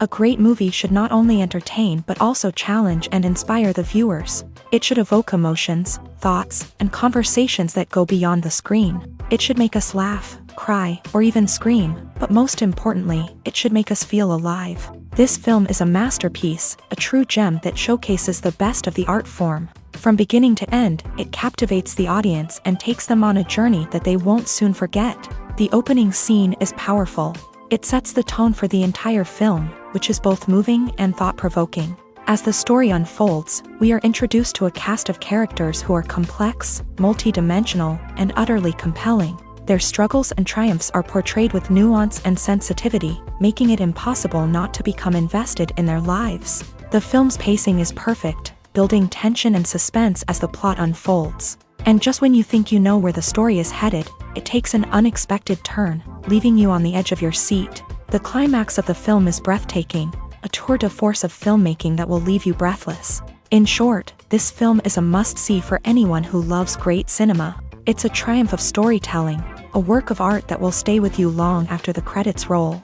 A great movie should not only entertain but also challenge and inspire the viewers. It should evoke emotions, thoughts, and conversations that go beyond the screen. It should make us laugh, cry, or even scream, but most importantly, it should make us feel alive. This film is a masterpiece, a true gem that showcases the best of the art form. From beginning to end, it captivates the audience and takes them on a journey that they won't soon forget. The opening scene is powerful. It sets the tone for the entire film, which is both moving and thought-provoking. As the story unfolds, we are introduced to a cast of characters who are complex, multi-dimensional, and utterly compelling. Their struggles and triumphs are portrayed with nuance and sensitivity, making it impossible not to become invested in their lives. The film's pacing is perfect, building tension and suspense as the plot unfolds. And just when you think you know where the story is headed, it takes an unexpected turn, leaving you on the edge of your seat. The climax of the film is breathtaking, a tour de force of filmmaking that will leave you breathless. In short, this film is a must-see for anyone who loves great cinema. It's a triumph of storytelling, a work of art that will stay with you long after the credits roll.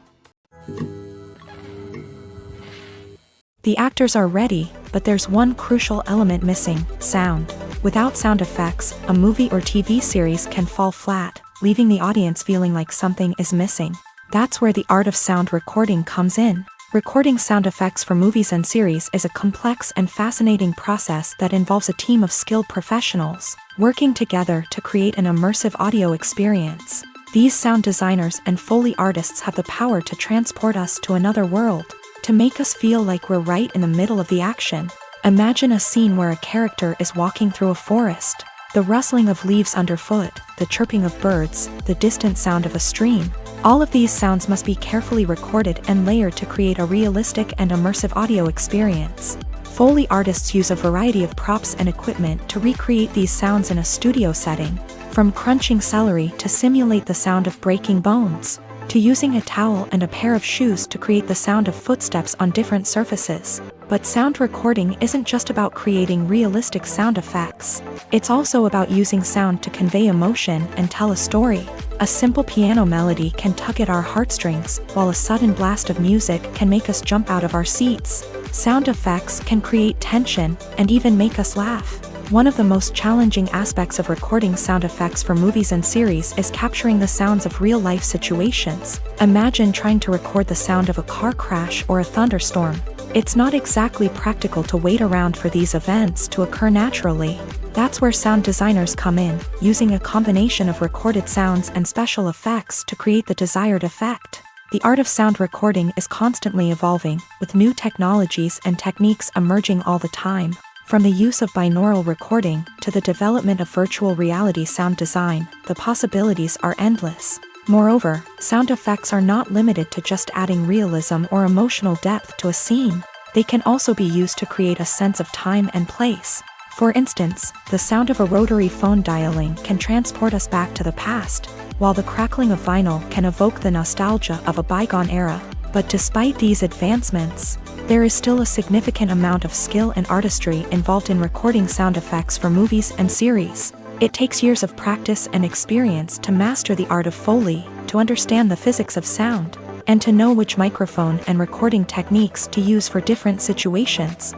The actors are ready, but there's one crucial element missing: sound. Without sound effects, a movie or TV series can fall flat, leaving the audience feeling like something is missing. That's where the art of sound recording comes in. Recording sound effects for movies and series is a complex and fascinating process that involves a team of skilled professionals working together to create an immersive audio experience. These sound designers and Foley artists have the power to transport us to another world, to make us feel like we're right in the middle of the action. Imagine a scene where a character is walking through a forest. The rustling of leaves underfoot, the chirping of birds, the distant sound of a stream. All of these sounds must be carefully recorded and layered to create a realistic and immersive audio experience. Foley artists use a variety of props and equipment to recreate these sounds in a studio setting, from crunching celery to simulate the sound of breaking bones, to using a towel and a pair of shoes to create the sound of footsteps on different surfaces. But sound recording isn't just about creating realistic sound effects. It's also about using sound to convey emotion and tell a story. A simple piano melody can tug at our heartstrings, while a sudden blast of music can make us jump out of our seats. Sound effects can create tension and even make us laugh. One of the most challenging aspects of recording sound effects for movies and series is capturing the sounds of real-life situations. Imagine trying to record the sound of a car crash or a thunderstorm. It's not exactly practical to wait around for these events to occur naturally. That's where sound designers come in, using a combination of recorded sounds and special effects to create the desired effect. The art of sound recording is constantly evolving, with new technologies and techniques emerging all the time. From the use of binaural recording to the development of virtual reality sound design, the possibilities are endless. Moreover, sound effects are not limited to just adding realism or emotional depth to a scene. They can also be used to create a sense of time and place. For instance, the sound of a rotary phone dialing can transport us back to the past, while the crackling of vinyl can evoke the nostalgia of a bygone era. But despite these advancements, there is still a significant amount of skill and artistry involved in recording sound effects for movies and series. It takes years of practice and experience to master the art of Foley, to understand the physics of sound, and to know which microphone and recording techniques to use for different situations.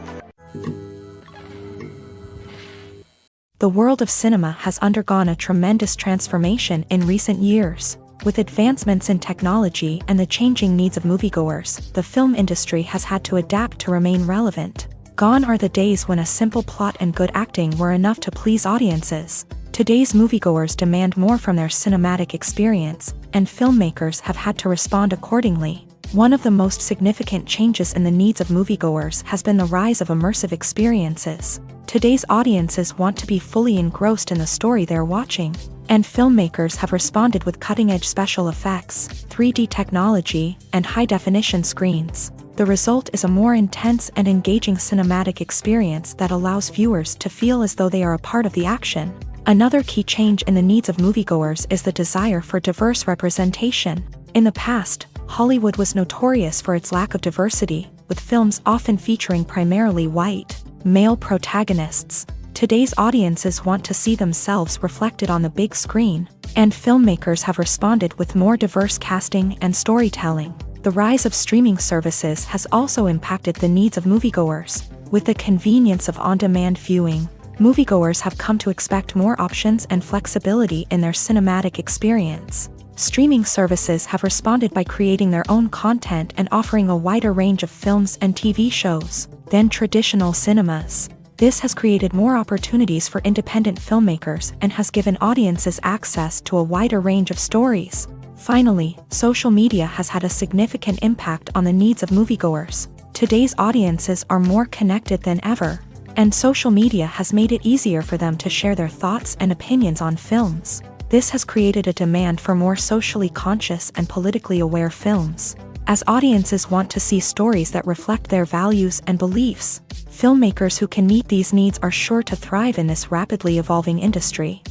The world of cinema has undergone a tremendous transformation in recent years. With advancements in technology and the changing needs of moviegoers, the film industry has had to adapt to remain relevant. Gone are the days when a simple plot and good acting were enough to please audiences. Today's moviegoers demand more from their cinematic experience, and filmmakers have had to respond accordingly. One of the most significant changes in the needs of moviegoers has been the rise of immersive experiences. Today's audiences want to be fully engrossed in the story they're watching, and filmmakers have responded with cutting-edge special effects, 3D technology, and high-definition screens. The result is a more intense and engaging cinematic experience that allows viewers to feel as though they are a part of the action. Another key change in the needs of moviegoers is the desire for diverse representation. In the past, Hollywood was notorious for its lack of diversity, with films often featuring primarily white, male protagonists. Today's audiences want to see themselves reflected on the big screen, and filmmakers have responded with more diverse casting and storytelling. The rise of streaming services has also impacted the needs of moviegoers. With the convenience of on-demand viewing, moviegoers have come to expect more options and flexibility in their cinematic experience. Streaming services have responded by creating their own content and offering a wider range of films and TV shows than traditional cinemas. This has created more opportunities for independent filmmakers and has given audiences access to a wider range of stories. Finally, social media has had a significant impact on the needs of moviegoers. Today's audiences are more connected than ever, and social media has made it easier for them to share their thoughts and opinions on films. This has created a demand for more socially conscious and politically aware films. As audiences want to see stories that reflect their values and beliefs, filmmakers who can meet these needs are sure to thrive in this rapidly evolving industry.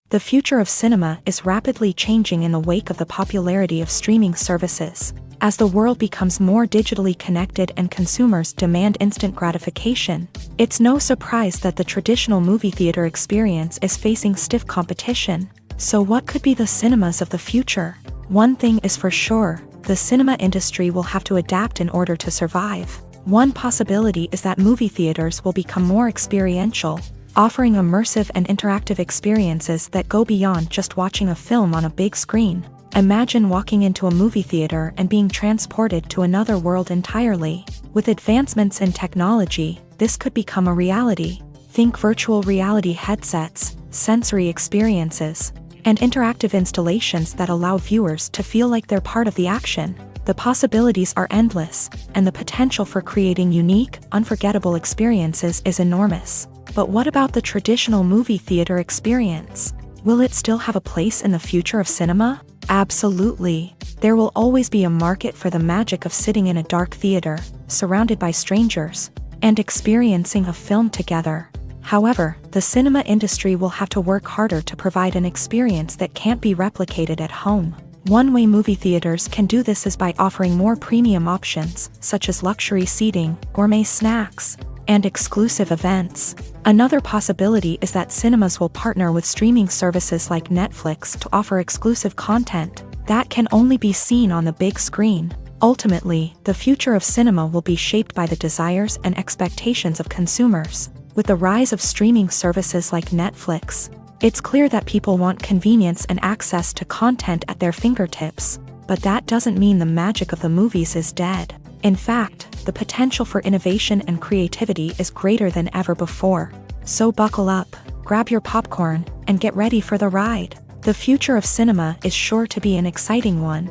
The future of cinema is rapidly changing in the wake of the popularity of streaming services. As the world becomes more digitally connected and consumers demand instant gratification, it's no surprise that the traditional movie theater experience is facing stiff competition. So what could be the cinemas of the future? One thing is for sure, the cinema industry will have to adapt in order to survive. One possibility is that movie theaters will become more experiential, offering immersive and interactive experiences that go beyond just watching a film on a big screen. Imagine walking into a movie theater and being transported to another world entirely. With advancements in technology, this could become a reality. Think virtual reality headsets, sensory experiences, and interactive installations that allow viewers to feel like they're part of the action. The possibilities are endless, and the potential for creating unique, unforgettable experiences is enormous. But what about the traditional movie theater experience? Will it still have a place in the future of cinema? Absolutely. There will always be a market for the magic of sitting in a dark theater, surrounded by strangers, and experiencing a film together. However, the cinema industry will have to work harder to provide an experience that can't be replicated at home. One way movie theaters can do this is by offering more premium options, such as luxury seating, gourmet snacks, and exclusive events. Another possibility is that cinemas will partner with streaming services like Netflix to offer exclusive content that can only be seen on the big screen. Ultimately, the future of cinema will be shaped by the desires and expectations of consumers. With the rise of streaming services like Netflix, it's clear that people want convenience and access to content at their fingertips. But that doesn't mean the magic of the movies is dead. In fact, the potential for innovation and creativity is greater than ever before. So buckle up, grab your popcorn, and get ready for the ride. The future of cinema is sure to be an exciting one.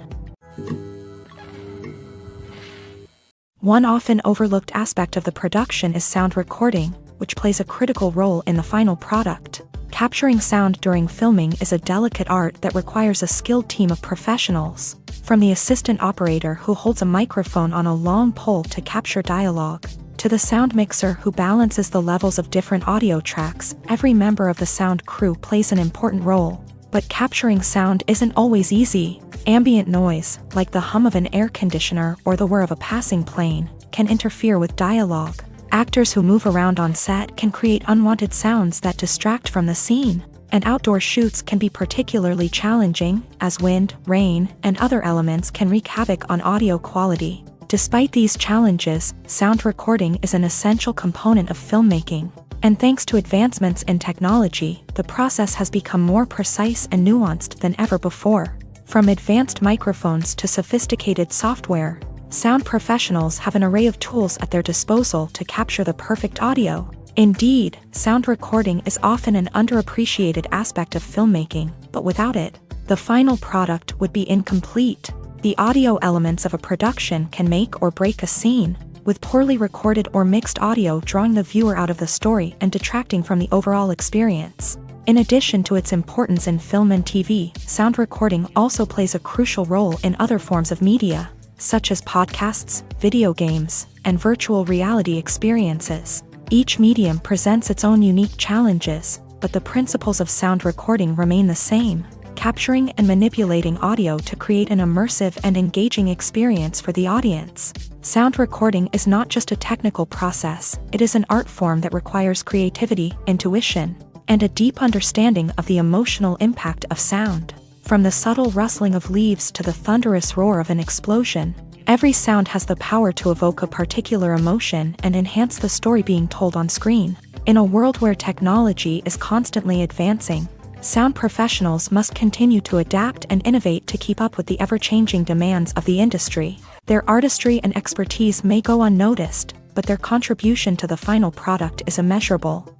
One often overlooked aspect of the production is sound recording, which plays a critical role in the final product. Capturing sound during filming is a delicate art that requires a skilled team of professionals. From the assistant operator who holds a microphone on a long pole to capture dialogue, to the sound mixer who balances the levels of different audio tracks, every member of the sound crew plays an important role. But capturing sound isn't always easy. Ambient noise, like the hum of an air conditioner or the whir of a passing plane, can interfere with dialogue. Actors who move around on set can create unwanted sounds that distract from the scene. And outdoor shoots can be particularly challenging, as wind, rain, and other elements can wreak havoc on audio quality. Despite these challenges, sound recording is an essential component of filmmaking. And thanks to advancements in technology, the process has become more precise and nuanced than ever before. From advanced microphones to sophisticated software, sound professionals have an array of tools at their disposal to capture the perfect audio. Indeed, sound recording is often an underappreciated aspect of filmmaking, but without it, the final product would be incomplete. The audio elements of a production can make or break a scene, with poorly recorded or mixed audio drawing the viewer out of the story and detracting from the overall experience. In addition to its importance in film and TV, sound recording also plays a crucial role in other forms of media, such as podcasts, video games, and virtual reality experiences. Each medium presents its own unique challenges, but the principles of sound recording remain the same, capturing and manipulating audio to create an immersive and engaging experience for the audience. Sound recording is not just a technical process, it is an art form that requires creativity, intuition, and a deep understanding of the emotional impact of sound. From the subtle rustling of leaves to the thunderous roar of an explosion, every sound has the power to evoke a particular emotion and enhance the story being told on screen. In a world where technology is constantly advancing, sound professionals must continue to adapt and innovate to keep up with the ever-changing demands of the industry. Their artistry and expertise may go unnoticed, but their contribution to the final product is immeasurable.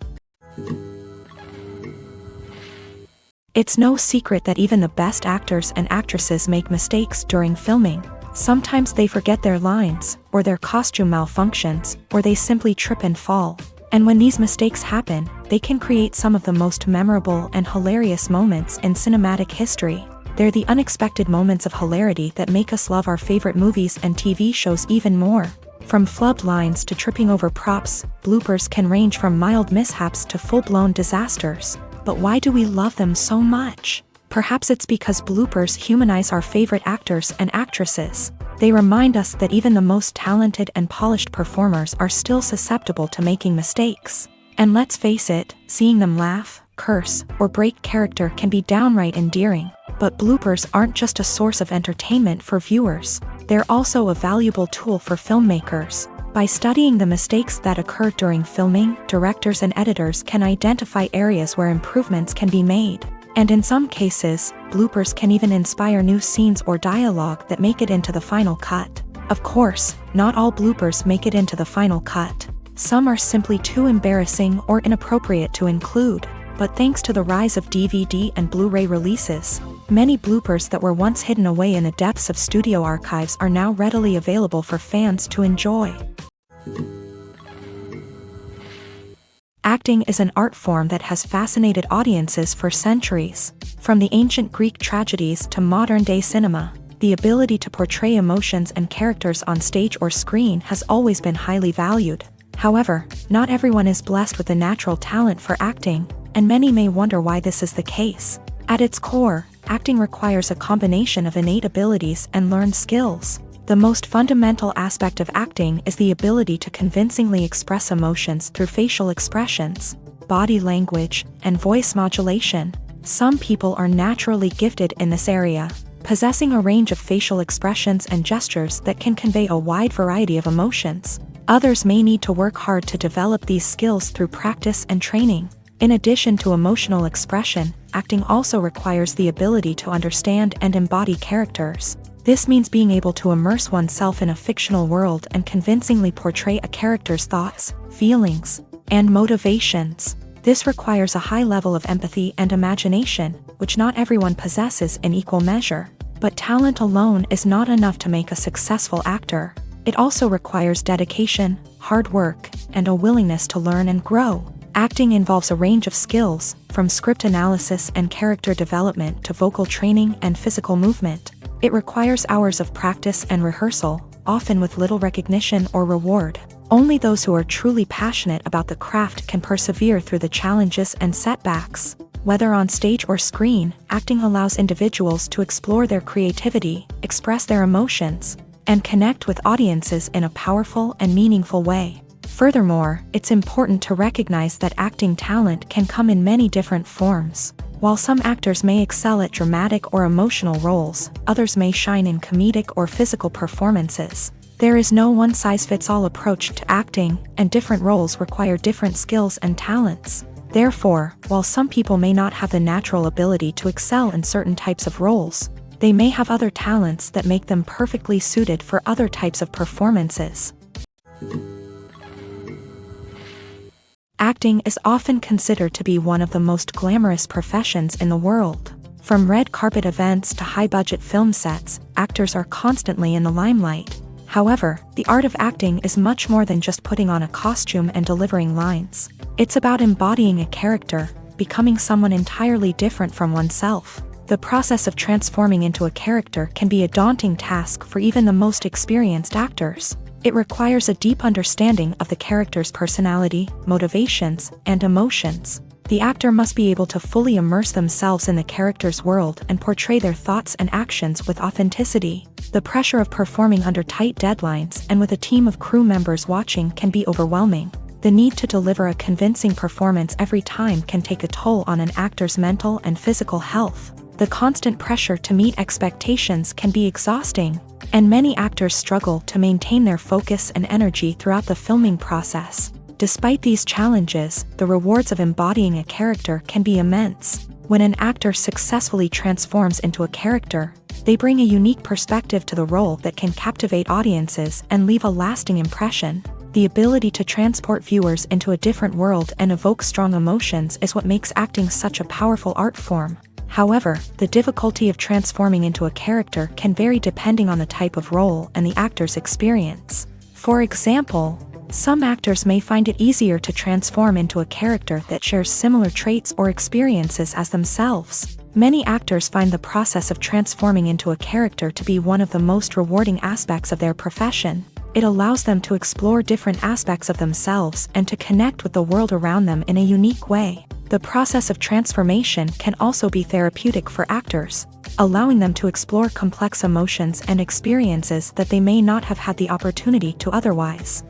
It's no secret that even the best actors and actresses make mistakes during filming. Sometimes they forget their lines, or their costume malfunctions, or they simply trip and fall. And when these mistakes happen, they can create some of the most memorable and hilarious moments in cinematic history. They're the unexpected moments of hilarity that make us love our favorite movies and TV shows even more. From flubbed lines to tripping over props, bloopers can range from mild mishaps to full-blown disasters. But why do we love them so much? Perhaps it's because bloopers humanize our favorite actors and actresses. They remind us that even the most talented and polished performers are still susceptible to making mistakes. And let's face it, seeing them laugh, curse, or break character can be downright endearing. But bloopers aren't just a source of entertainment for viewers. They're also a valuable tool for filmmakers. By studying the mistakes that occur during filming, directors and editors can identify areas where improvements can be made. And in some cases, bloopers can even inspire new scenes or dialogue that make it into the final cut. Of course, not all bloopers make it into the final cut. Some are simply too embarrassing or inappropriate to include. But thanks to the rise of DVD and Blu-ray releases, many bloopers that were once hidden away in the depths of studio archives are now readily available for fans to enjoy. Acting is an art form that has fascinated audiences for centuries. From the ancient Greek tragedies to modern-day cinema, the ability to portray emotions and characters on stage or screen has always been highly valued. However, not everyone is blessed with a natural talent for acting, and many may wonder why this is the case. At its core, acting requires a combination of innate abilities and learned skills. The most fundamental aspect of acting is the ability to convincingly express emotions through facial expressions, body language, and voice modulation. Some people are naturally gifted in this area, possessing a range of facial expressions and gestures that can convey a wide variety of emotions. Others may need to work hard to develop these skills through practice and training. In addition to emotional expression, acting also requires the ability to understand and embody characters. This means being able to immerse oneself in a fictional world and convincingly portray a character's thoughts, feelings, and motivations. This requires a high level of empathy and imagination, which not everyone possesses in equal measure. But talent alone is not enough to make a successful actor. It also requires dedication, hard work, and a willingness to learn and grow. Acting involves a range of skills, from script analysis and character development to vocal training and physical movement. It requires hours of practice and rehearsal, often with little recognition or reward. Only those who are truly passionate about the craft can persevere through the challenges and setbacks. Whether on stage or screen, acting allows individuals to explore their creativity, express their emotions, and connect with audiences in a powerful and meaningful way. Furthermore, it's important to recognize that acting talent can come in many different forms. While some actors may excel at dramatic or emotional roles, others may shine in comedic or physical performances. There is no one-size-fits-all approach to acting, and different roles require different skills and talents. Therefore, while some people may not have the natural ability to excel in certain types of roles, they may have other talents that make them perfectly suited for other types of performances. Acting is often considered to be one of the most glamorous professions in the world. From red carpet events to high-budget film sets, actors are constantly in the limelight. However, the art of acting is much more than just putting on a costume and delivering lines. It's about embodying a character, becoming someone entirely different from oneself. The process of transforming into a character can be a daunting task for even the most experienced actors. It requires a deep understanding of the character's personality, motivations, and emotions. The actor must be able to fully immerse themselves in the character's world and portray their thoughts and actions with authenticity. The pressure of performing under tight deadlines and with a team of crew members watching can be overwhelming. The need to deliver a convincing performance every time can take a toll on an actor's mental and physical health. The constant pressure to meet expectations can be exhausting, and many actors struggle to maintain their focus and energy throughout the filming process. Despite these challenges, the rewards of embodying a character can be immense. When an actor successfully transforms into a character, they bring a unique perspective to the role that can captivate audiences and leave a lasting impression. The ability to transport viewers into a different world and evoke strong emotions is what makes acting such a powerful art form. However, the difficulty of transforming into a character can vary depending on the type of role and the actor's experience. For example, some actors may find it easier to transform into a character that shares similar traits or experiences as themselves. Many actors find the process of transforming into a character to be one of the most rewarding aspects of their profession. It allows them to explore different aspects of themselves and to connect with the world around them in a unique way. The process of transformation can also be therapeutic for actors, allowing them to explore complex emotions and experiences that they may not have had the opportunity to otherwise.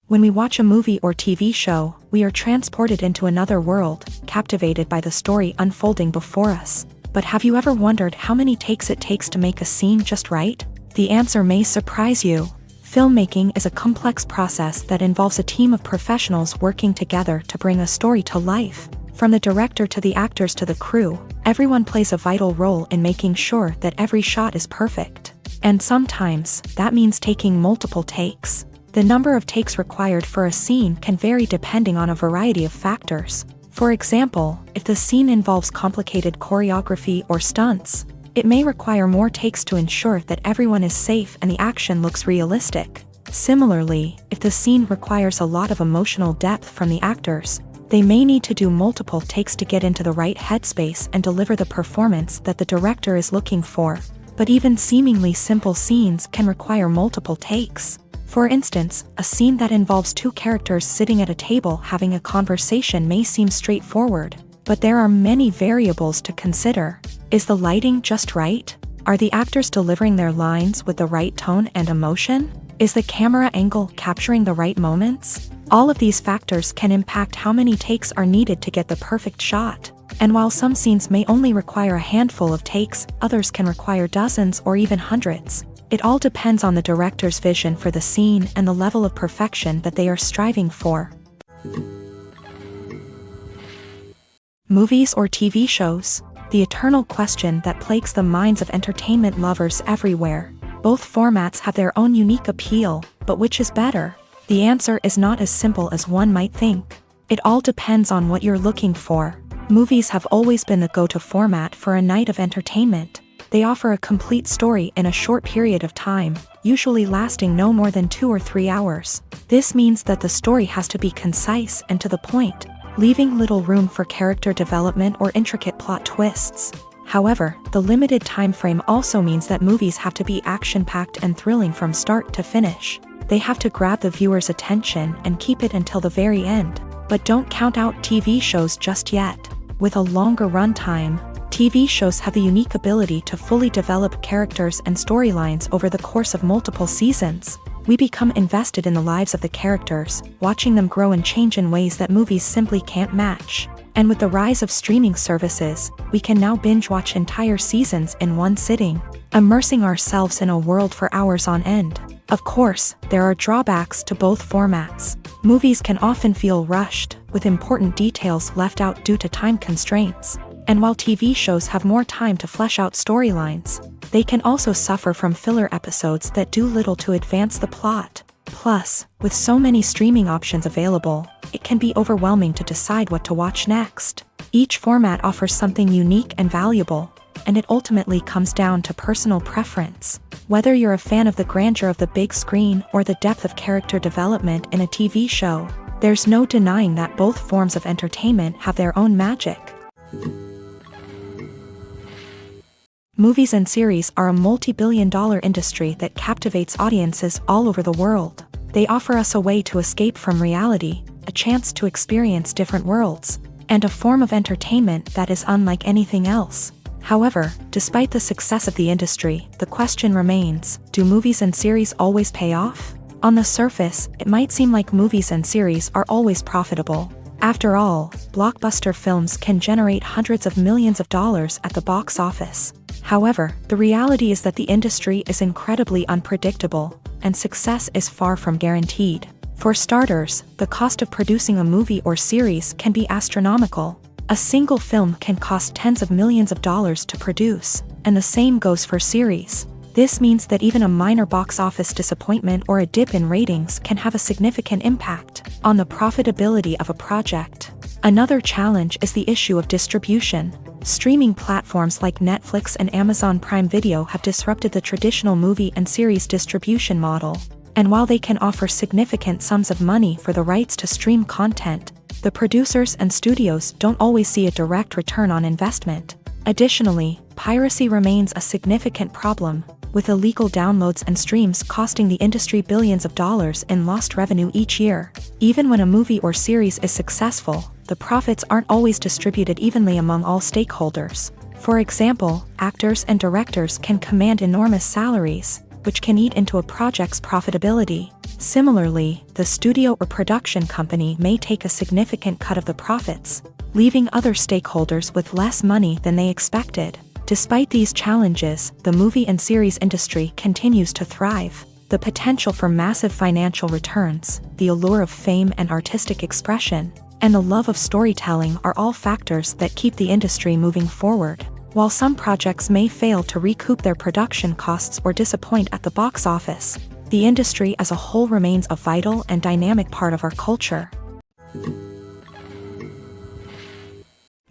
When we watch a movie or TV show, we are transported into another world, captivated by the story unfolding before us. But have you ever wondered how many takes it takes to make a scene just right? The answer may surprise you. Filmmaking is a complex process that involves a team of professionals working together to bring a story to life. From the director to the actors to the crew, everyone plays a vital role in making sure that every shot is perfect. And sometimes, that means taking multiple takes. The number of takes required for a scene can vary depending on a variety of factors. For example, if the scene involves complicated choreography or stunts, it may require more takes to ensure that everyone is safe and the action looks realistic. Similarly, if the scene requires a lot of emotional depth from the actors, they may need to do multiple takes to get into the right headspace and deliver the performance that the director is looking for. But even seemingly simple scenes can require multiple takes. For instance, a scene that involves two characters sitting at a table having a conversation may seem straightforward, but there are many variables to consider. Is the lighting just right? Are the actors delivering their lines with the right tone and emotion? Is the camera angle capturing the right moments? All of these factors can impact how many takes are needed to get the perfect shot. And while some scenes may only require a handful of takes, others can require dozens or even hundreds. It all depends on the director's vision for the scene and the level of perfection that they are striving for. Movies or TV shows? The eternal question that plagues the minds of entertainment lovers everywhere. Both formats have their own unique appeal, but which is better? The answer is not as simple as one might think. It all depends on what you're looking for. Movies have always been the go-to format for a night of entertainment. They offer a complete story in a short period of time, usually lasting no more than 2 or 3 hours. This means that the story has to be concise and to the point, leaving little room for character development or intricate plot twists. However, the limited time frame also means that movies have to be action-packed and thrilling from start to finish. They have to grab the viewer's attention and keep it until the very end. But don't count out TV shows just yet. With a longer runtime, TV shows have the unique ability to fully develop characters and storylines over the course of multiple seasons. We become invested in the lives of the characters, watching them grow and change in ways that movies simply can't match. And with the rise of streaming services, we can now binge-watch entire seasons in one sitting, immersing ourselves in a world for hours on end. Of course, there are drawbacks to both formats. Movies can often feel rushed, with important details left out due to time constraints. And while TV shows have more time to flesh out storylines, they can also suffer from filler episodes that do little to advance the plot. Plus, with so many streaming options available, it can be overwhelming to decide what to watch next. Each format offers something unique and valuable, and it ultimately comes down to personal preference. Whether you're a fan of the grandeur of the big screen or the depth of character development in a TV show, there's no denying that both forms of entertainment have their own magic. Movies and series are a multi-billion-dollar industry that captivates audiences all over the world. They offer us a way to escape from reality, a chance to experience different worlds, and a form of entertainment that is unlike anything else. However, despite the success of the industry, the question remains, do movies and series always pay off? On the surface, it might seem like movies and series are always profitable. After all, blockbuster films can generate hundreds of millions of dollars at the box office. However, the reality is that the industry is incredibly unpredictable, and success is far from guaranteed. For starters, the cost of producing a movie or series can be astronomical. A single film can cost tens of millions of dollars to produce, and the same goes for series. This means that even a minor box office disappointment or a dip in ratings can have a significant impact on the profitability of a project. Another challenge is the issue of distribution. Streaming platforms like Netflix and Amazon Prime Video have disrupted the traditional movie and series distribution model. And while they can offer significant sums of money for the rights to stream content, the producers and studios don't always see a direct return on investment. Additionally, piracy remains a significant problem, with illegal downloads and streams costing the industry billions of dollars in lost revenue each year. Even when a movie or series is successful, the profits aren't always distributed evenly among all stakeholders. For example, actors and directors can command enormous salaries, which can eat into a project's profitability. Similarly, the studio or production company may take a significant cut of the profits, leaving other stakeholders with less money than they expected. Despite these challenges, the movie and series industry continues to thrive. The potential for massive financial returns, the allure of fame and artistic expression, and the love of storytelling are all factors that keep the industry moving forward. While some projects may fail to recoup their production costs or disappoint at the box office, the industry as a whole remains a vital and dynamic part of our culture.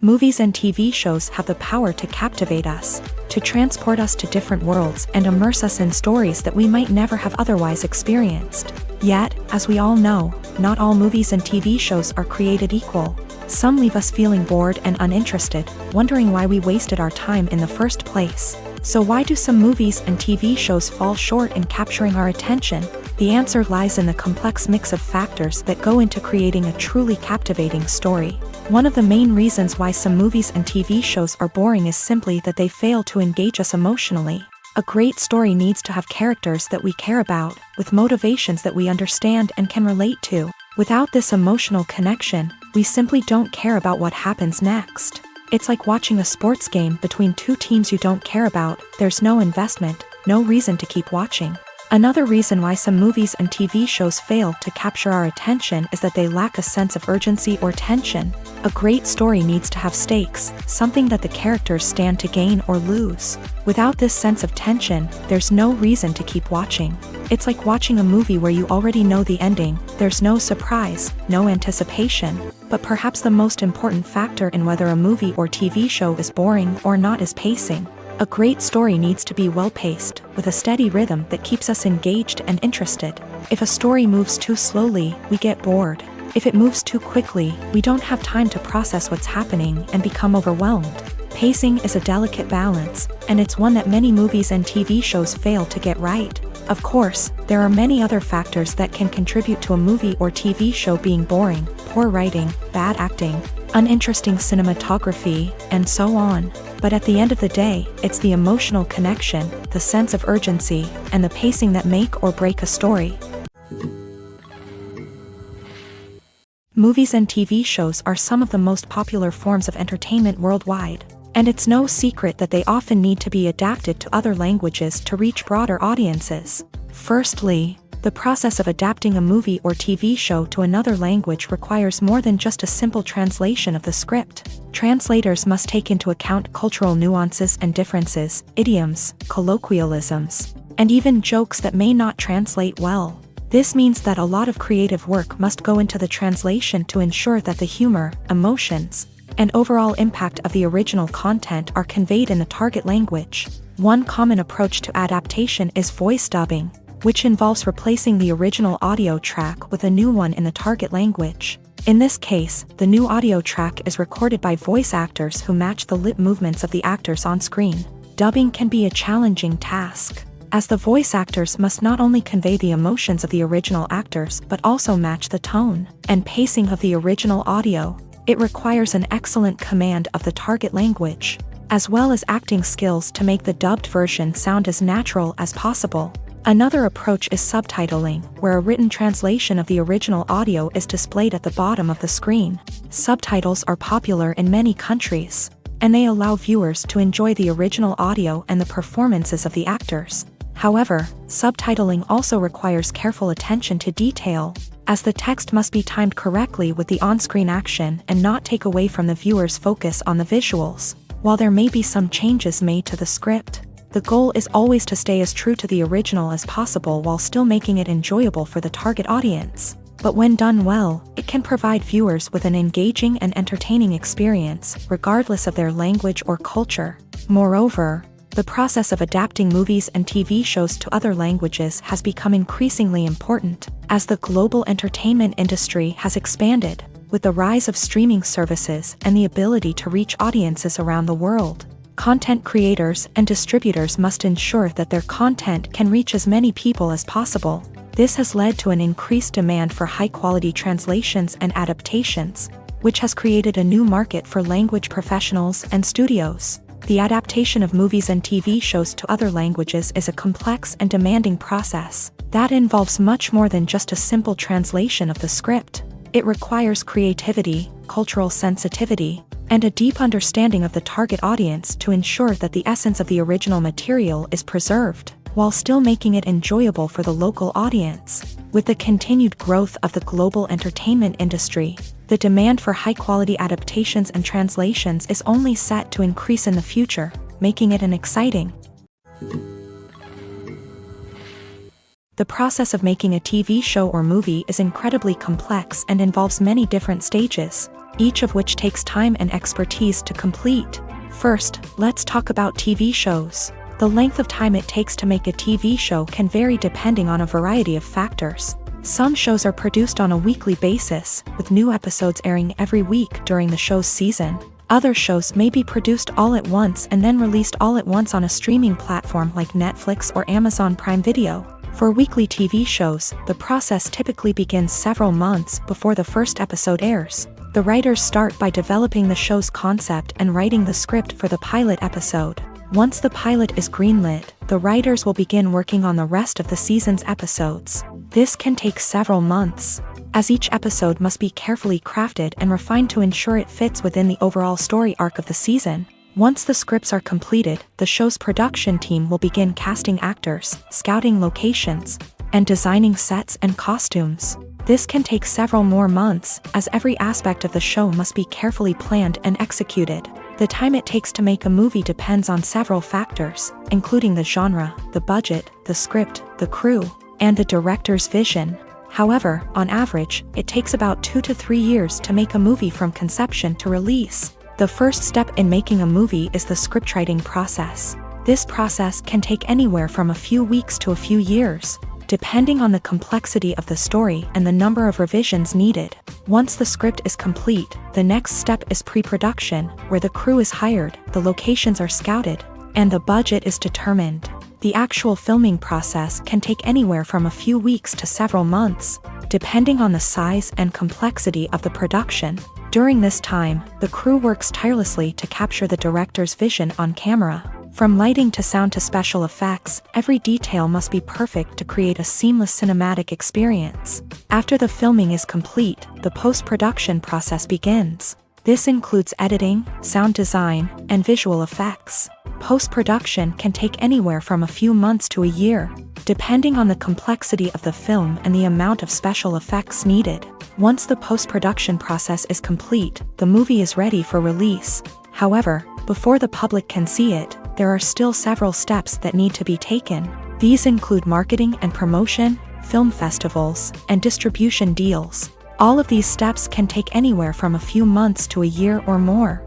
Movies and TV shows have the power to captivate us, to transport us to different worlds and immerse us in stories that we might never have otherwise experienced. Yet, as we all know, not all movies and TV shows are created equal. Some leave us feeling bored and uninterested, wondering why we wasted our time in the first place. So why do some movies and TV shows fall short in capturing our attention? The answer lies in the complex mix of factors that go into creating a truly captivating story. One of the main reasons why some movies and TV shows are boring is simply that they fail to engage us emotionally. A great story needs to have characters that we care about, with motivations that we understand and can relate to. Without this emotional connection, we simply don't care about what happens next. It's like watching a sports game between two teams you don't care about. There's no investment, no reason to keep watching. Another reason why some movies and TV shows fail to capture our attention is that they lack a sense of urgency or tension. A great story needs to have stakes, something that the characters stand to gain or lose. Without this sense of tension, there's no reason to keep watching. It's like watching a movie where you already know the ending. There's no surprise, no anticipation. But perhaps the most important factor in whether a movie or TV show is boring or not is pacing. A great story needs to be well-paced, with a steady rhythm that keeps us engaged and interested. If a story moves too slowly, we get bored. If it moves too quickly, we don't have time to process what's happening and become overwhelmed. Pacing is a delicate balance, and it's one that many movies and TV shows fail to get right. Of course, there are many other factors that can contribute to a movie or TV show being boring: poor writing, bad acting, uninteresting cinematography, and so on. But at the end of the day, it's the emotional connection, the sense of urgency, and the pacing that make or break a story. Movies and TV shows are some of the most popular forms of entertainment worldwide, and it's no secret that they often need to be adapted to other languages to reach broader audiences. Firstly, the process of adapting a movie or TV show to another language requires more than just a simple translation of the script. Translators must take into account cultural nuances and differences, idioms, colloquialisms, and even jokes that may not translate well. This means that a lot of creative work must go into the translation to ensure that the humor, emotions, and overall impact of the original content are conveyed in the target language. One common approach to adaptation is voice dubbing, which involves replacing the original audio track with a new one in the target language. In this case, the new audio track is recorded by voice actors who match the lip movements of the actors on screen. Dubbing can be a challenging task, as the voice actors must not only convey the emotions of the original actors but also match the tone and pacing of the original audio. It requires an excellent command of the target language, as well as acting skills to make the dubbed version sound as natural as possible. Another approach is subtitling, where a written translation of the original audio is displayed at the bottom of the screen. Subtitles are popular in many countries, and they allow viewers to enjoy the original audio and the performances of the actors. However, subtitling also requires careful attention to detail, as the text must be timed correctly with the on-screen action and not take away from the viewer's focus on the visuals. While there may be some changes made to the script, the goal is always to stay as true to the original as possible while still making it enjoyable for the target audience. But when done well, it can provide viewers with an engaging and entertaining experience, regardless of their language or culture. Moreover, the process of adapting movies and TV shows to other languages has become increasingly important, as the global entertainment industry has expanded, with the rise of streaming services and the ability to reach audiences around the world. Content creators and distributors must ensure that their content can reach as many people as possible. This has led to an increased demand for high-quality translations and adaptations, which has created a new market for language professionals and studios. The adaptation of movies and TV shows to other languages is a complex and demanding process that involves much more than just a simple translation of the script. It requires creativity, cultural sensitivity, and a deep understanding of the target audience to ensure that the essence of the original material is preserved, while still making it enjoyable for the local audience. With the continued growth of the global entertainment industry, the demand for high-quality adaptations and translations is only set to increase in the future, making it an exciting. The process of making a TV show or movie is incredibly complex and involves many different stages, each of which takes time and expertise to complete. First, let's talk about TV shows. The length of time it takes to make a TV show can vary depending on a variety of factors. Some shows are produced on a weekly basis, with new episodes airing every week during the show's season. Other shows may be produced all at once and then released all at once on a streaming platform like Netflix or Amazon Prime Video. For weekly TV shows, the process typically begins several months before the first episode airs. The writers start by developing the show's concept and writing the script for the pilot episode. Once the pilot is greenlit, the writers will begin working on the rest of the season's episodes. This can take several months, as each episode must be carefully crafted and refined to ensure it fits within the overall story arc of the season. Once the scripts are completed, the show's production team will begin casting actors, scouting locations, and designing sets and costumes. This can take several more months, as every aspect of the show must be carefully planned and executed. The time it takes to make a movie depends on several factors, including the genre, the budget, the script, the crew, and the director's vision. However, on average, it takes about 2 to 3 years to make a movie from conception to release. The first step in making a movie is the scriptwriting process. This process can take anywhere from a few weeks to a few years, depending on the complexity of the story and the number of revisions needed. Once the script is complete, the next step is pre-production, where the crew is hired, the locations are scouted, and the budget is determined. The actual filming process can take anywhere from a few weeks to several months, depending on the size and complexity of the production. During this time, the crew works tirelessly to capture the director's vision on camera. From lighting to sound to special effects, every detail must be perfect to create a seamless cinematic experience. After the filming is complete, the post-production process begins. This includes editing, sound design, and visual effects. Post-production can take anywhere from a few months to a year, depending on the complexity of the film and the amount of special effects needed. Once the post-production process is complete, the movie is ready for release. However, before the public can see it, there are still several steps that need to be taken. These include marketing and promotion, film festivals, and distribution deals. All of these steps can take anywhere from a few months to a year or more.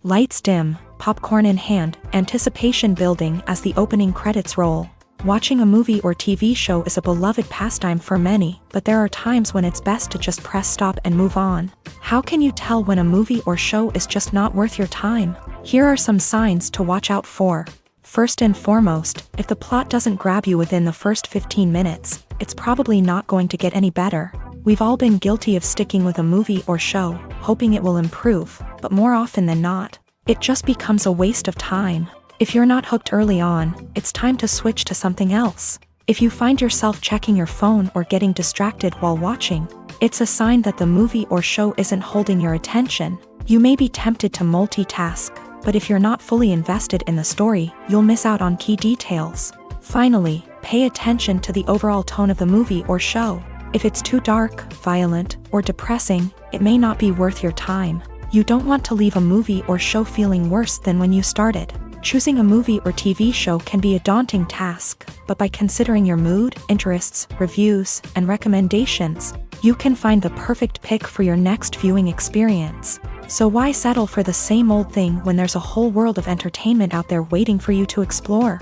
Lights dim, popcorn in hand, anticipation building as the opening credits roll. Watching a movie or TV show is a beloved pastime for many, but there are times when it's best to just press stop and move on. How can you tell when a movie or show is just not worth your time? Here are some signs to watch out for. First and foremost, if the plot doesn't grab you within the first 15 minutes, it's probably not going to get any better. We've all been guilty of sticking with a movie or show, hoping it will improve, but more often than not, it just becomes a waste of time. If you're not hooked early on, it's time to switch to something else. If you find yourself checking your phone or getting distracted while watching, it's a sign that the movie or show isn't holding your attention. You may be tempted to multitask, but if you're not fully invested in the story, you'll miss out on key details. Finally, pay attention to the overall tone of the movie or show. If it's too dark, violent, or depressing, it may not be worth your time. You don't want to leave a movie or show feeling worse than when you started. Choosing a movie or TV show can be a daunting task, but by considering your mood, interests, reviews, and recommendations, you can find the perfect pick for your next viewing experience. So why settle for the same old thing when there's a whole world of entertainment out there waiting for you to explore?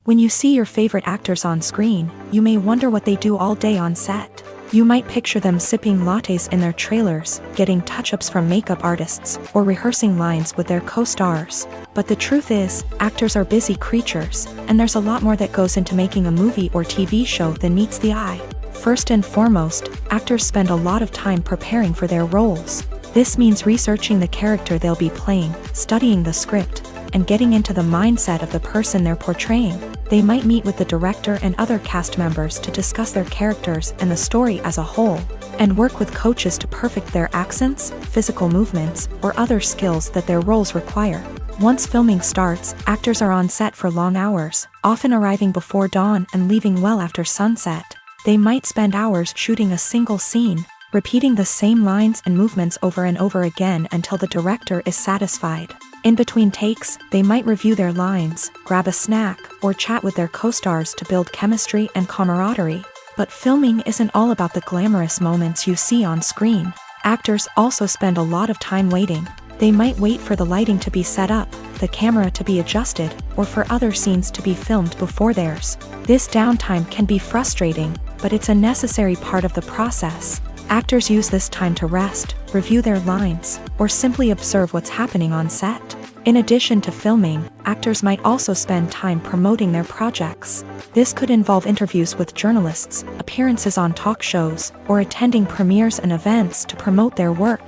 When you see your favorite actors on screen, you may wonder what they do all day on set. You might picture them sipping lattes in their trailers, getting touch-ups from makeup artists, or rehearsing lines with their co-stars. But the truth is, actors are busy creatures, and there's a lot more that goes into making a movie or TV show than meets the eye. First and foremost, actors spend a lot of time preparing for their roles. This means researching the character they'll be playing, studying the script, and getting into the mindset of the person they're portraying. They might meet with the director and other cast members to discuss their characters and the story as a whole, and work with coaches to perfect their accents, physical movements, or other skills that their roles require. Once filming starts, actors are on set for long hours, often arriving before dawn and leaving well after sunset. They might spend hours shooting a single scene, repeating the same lines and movements over and over again until the director is satisfied. In between takes, they might review their lines, grab a snack, or chat with their co-stars to build chemistry and camaraderie. But filming isn't all about the glamorous moments you see on screen. Actors also spend a lot of time waiting. They might wait for the lighting to be set up, the camera to be adjusted, or for other scenes to be filmed before theirs. This downtime can be frustrating, but it's a necessary part of the process. Actors use this time to rest, review their lines, or simply observe what's happening on set. In addition to filming, actors might also spend time promoting their projects. This could involve interviews with journalists, appearances on talk shows, or attending premieres and events to promote their work.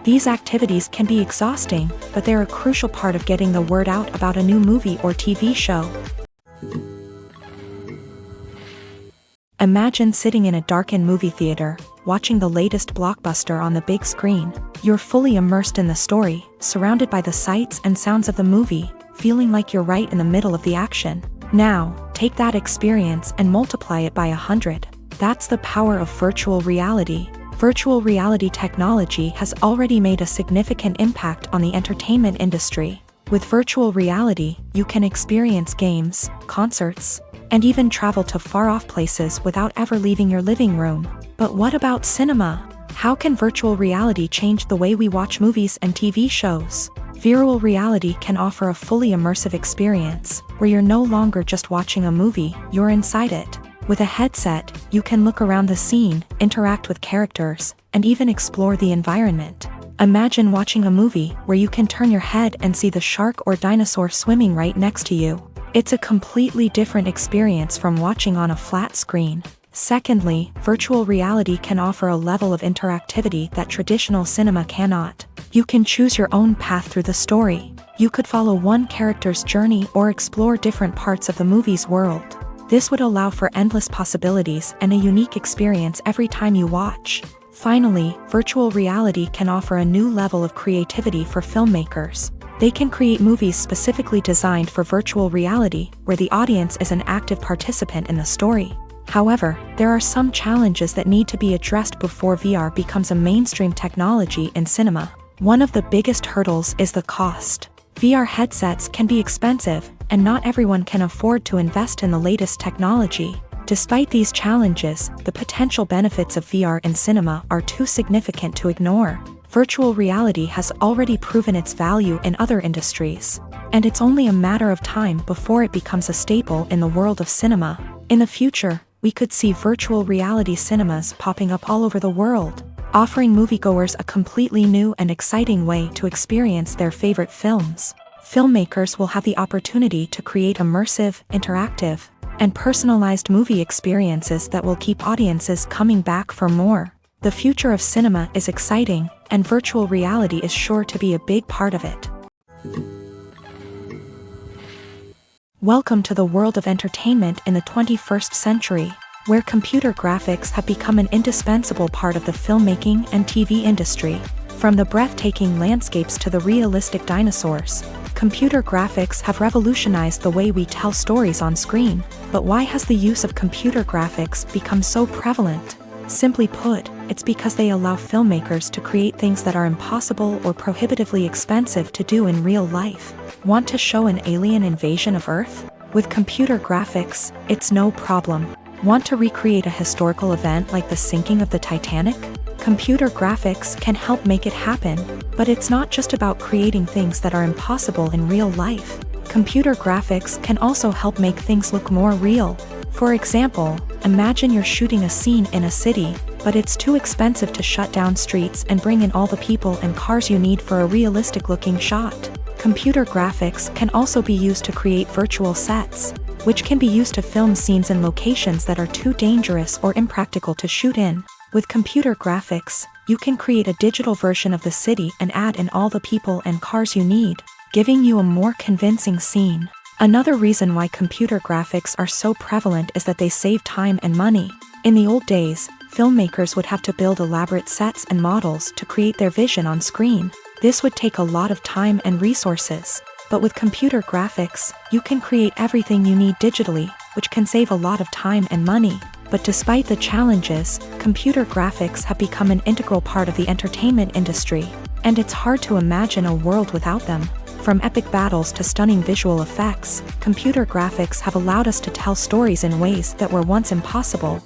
These activities can be exhausting, but they're a crucial part of getting the word out about a new movie or TV show. Imagine sitting in a darkened movie theater, watching the latest blockbuster on the big screen. You're fully immersed in the story, surrounded by the sights and sounds of the movie, feeling like you're right in the middle of the action. Now, take that experience and multiply it by 100. That's the power of virtual reality. Virtual reality technology has already made a significant impact on the entertainment industry. With virtual reality, you can experience games, concerts, and even travel to far-off places without ever leaving your living room. But what about cinema? How can virtual reality change the way we watch movies and TV shows? Virtual reality can offer a fully immersive experience, where you're no longer just watching a movie, you're inside it. With a headset, you can look around the scene, interact with characters, and even explore the environment. Imagine watching a movie where you can turn your head and see the shark or dinosaur swimming right next to you. It's a completely different experience from watching on a flat screen. Secondly, virtual reality can offer a level of interactivity that traditional cinema cannot. You can choose your own path through the story. You could follow one character's journey or explore different parts of the movie's world. This would allow for endless possibilities and a unique experience every time you watch. Finally, virtual reality can offer a new level of creativity for filmmakers. They can create movies specifically designed for virtual reality, where the audience is an active participant in the story. However, there are some challenges that need to be addressed before VR becomes a mainstream technology in cinema. One of the biggest hurdles is the cost. VR headsets can be expensive, and not everyone can afford to invest in the latest technology. Despite these challenges, the potential benefits of VR in cinema are too significant to ignore. Virtual reality has already proven its value in other industries, and it's only a matter of time before it becomes a staple in the world of cinema. In the future, we could see virtual reality cinemas popping up all over the world, offering moviegoers a completely new and exciting way to experience their favorite films. Filmmakers will have the opportunity to create immersive, interactive, and personalized movie experiences that will keep audiences coming back for more. The future of cinema is exciting, and virtual reality is sure to be a big part of it. Welcome to the world of entertainment in the 21st century, where computer graphics have become an indispensable part of the filmmaking and TV industry. From the breathtaking landscapes to the realistic dinosaurs, computer graphics have revolutionized the way we tell stories on screen. But why has the use of computer graphics become so prevalent? Simply put, it's because they allow filmmakers to create things that are impossible or prohibitively expensive to do in real life. Want to show an alien invasion of Earth? With computer graphics, it's no problem. Want to recreate a historical event like the sinking of the Titanic? Computer graphics can help make it happen, but it's not just about creating things that are impossible in real life. Computer graphics can also help make things look more real. For example, imagine you're shooting a scene in a city, but it's too expensive to shut down streets and bring in all the people and cars you need for a realistic-looking shot. Computer graphics can also be used to create virtual sets, which can be used to film scenes in locations that are too dangerous or impractical to shoot in. With computer graphics, you can create a digital version of the city and add in all the people and cars you need, giving you a more convincing scene. Another reason why computer graphics are so prevalent is that they save time and money. In the old days, filmmakers would have to build elaborate sets and models to create their vision on screen. This would take a lot of time and resources. But with computer graphics, you can create everything you need digitally, which can save a lot of time and money. But despite the challenges, computer graphics have become an integral part of the entertainment industry, and it's hard to imagine a world without them. From epic battles to stunning visual effects, computer graphics have allowed us to tell stories in ways that were once impossible.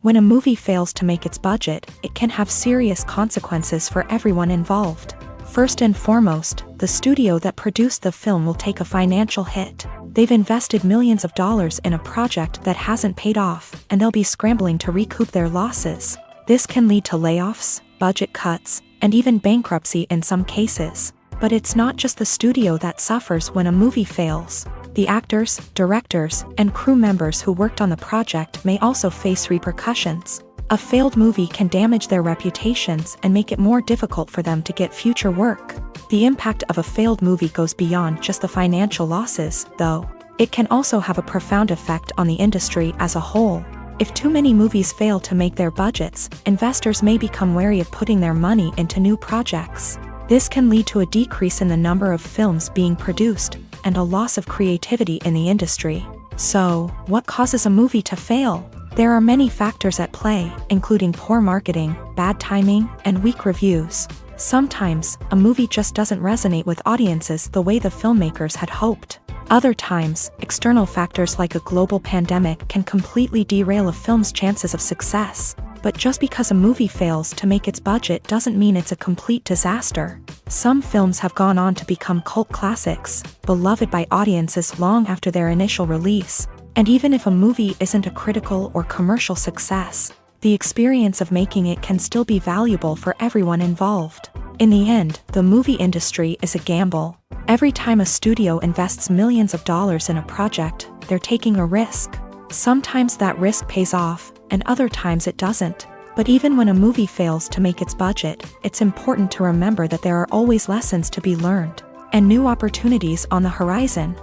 When a movie fails to make its budget, it can have serious consequences for everyone involved. First and foremost, the studio that produced the film will take a financial hit. They've invested millions of dollars in a project that hasn't paid off, and they'll be scrambling to recoup their losses. This can lead to layoffs, budget cuts, and even bankruptcy in some cases. But it's not just the studio that suffers when a movie fails. The actors, directors, and crew members who worked on the project may also face repercussions. A failed movie can damage their reputations and make it more difficult for them to get future work. The impact of a failed movie goes beyond just the financial losses, though. It can also have a profound effect on the industry as a whole. If too many movies fail to make their budgets, investors may become wary of putting their money into new projects. This can lead to a decrease in the number of films being produced, and a loss of creativity in the industry. So, what causes a movie to fail? There are many factors at play, including poor marketing, bad timing, and weak reviews. Sometimes, a movie just doesn't resonate with audiences the way the filmmakers had hoped. Other times, external factors like a global pandemic can completely derail a film's chances of success. But just because a movie fails to make its budget doesn't mean it's a complete disaster. Some films have gone on to become cult classics, beloved by audiences long after their initial release. And even if a movie isn't a critical or commercial success, the experience of making it can still be valuable for everyone involved. In the end, the movie industry is a gamble. Every time a studio invests millions of dollars in a project, they're taking a risk. Sometimes that risk pays off, and other times it doesn't. But even when a movie fails to make its budget, it's important to remember that there are always lessons to be learned, and new opportunities on the horizon.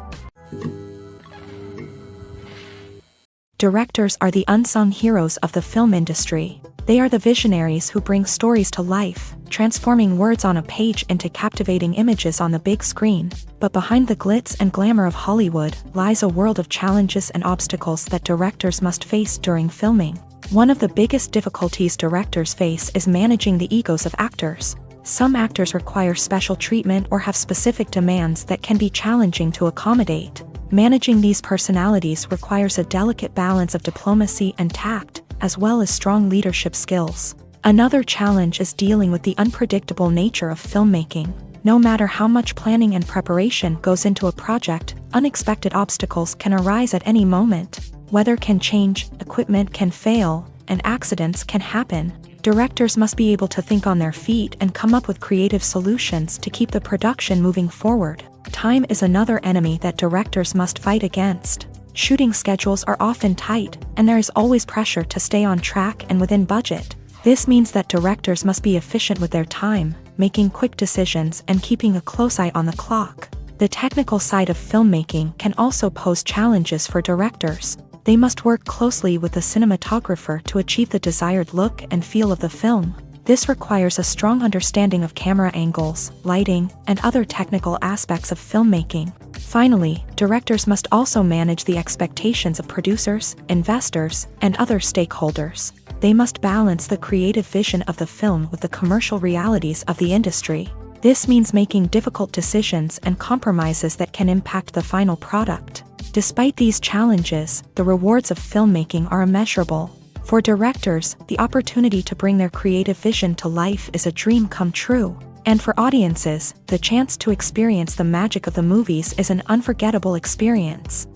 Directors are the unsung heroes of the film industry. They are the visionaries who bring stories to life, transforming words on a page into captivating images on the big screen. But behind the glitz and glamour of Hollywood lies a world of challenges and obstacles that directors must face during filming. One of the biggest difficulties directors face is managing the egos of actors. Some actors require special treatment or have specific demands that can be challenging to accommodate. Managing these personalities requires a delicate balance of diplomacy and tact, as well as strong leadership skills. Another challenge is dealing with the unpredictable nature of filmmaking. No matter how much planning and preparation goes into a project, unexpected obstacles can arise at any moment. Weather can change, equipment can fail, and accidents can happen. Directors must be able to think on their feet and come up with creative solutions to keep the production moving forward. Time is another enemy that directors must fight against. Shooting schedules are often tight, and there is always pressure to stay on track and within budget. This means that directors must be efficient with their time, making quick decisions and keeping a close eye on the clock. The technical side of filmmaking can also pose challenges for directors. They must work closely with the cinematographer to achieve the desired look and feel of the film. This requires a strong understanding of camera angles, lighting, and other technical aspects of filmmaking. Finally, directors must also manage the expectations of producers, investors, and other stakeholders. They must balance the creative vision of the film with the commercial realities of the industry. This means making difficult decisions and compromises that can impact the final product. Despite these challenges, the rewards of filmmaking are immeasurable. For directors, the opportunity to bring their creative vision to life is a dream come true. And for audiences, the chance to experience the magic of the movies is an unforgettable experience.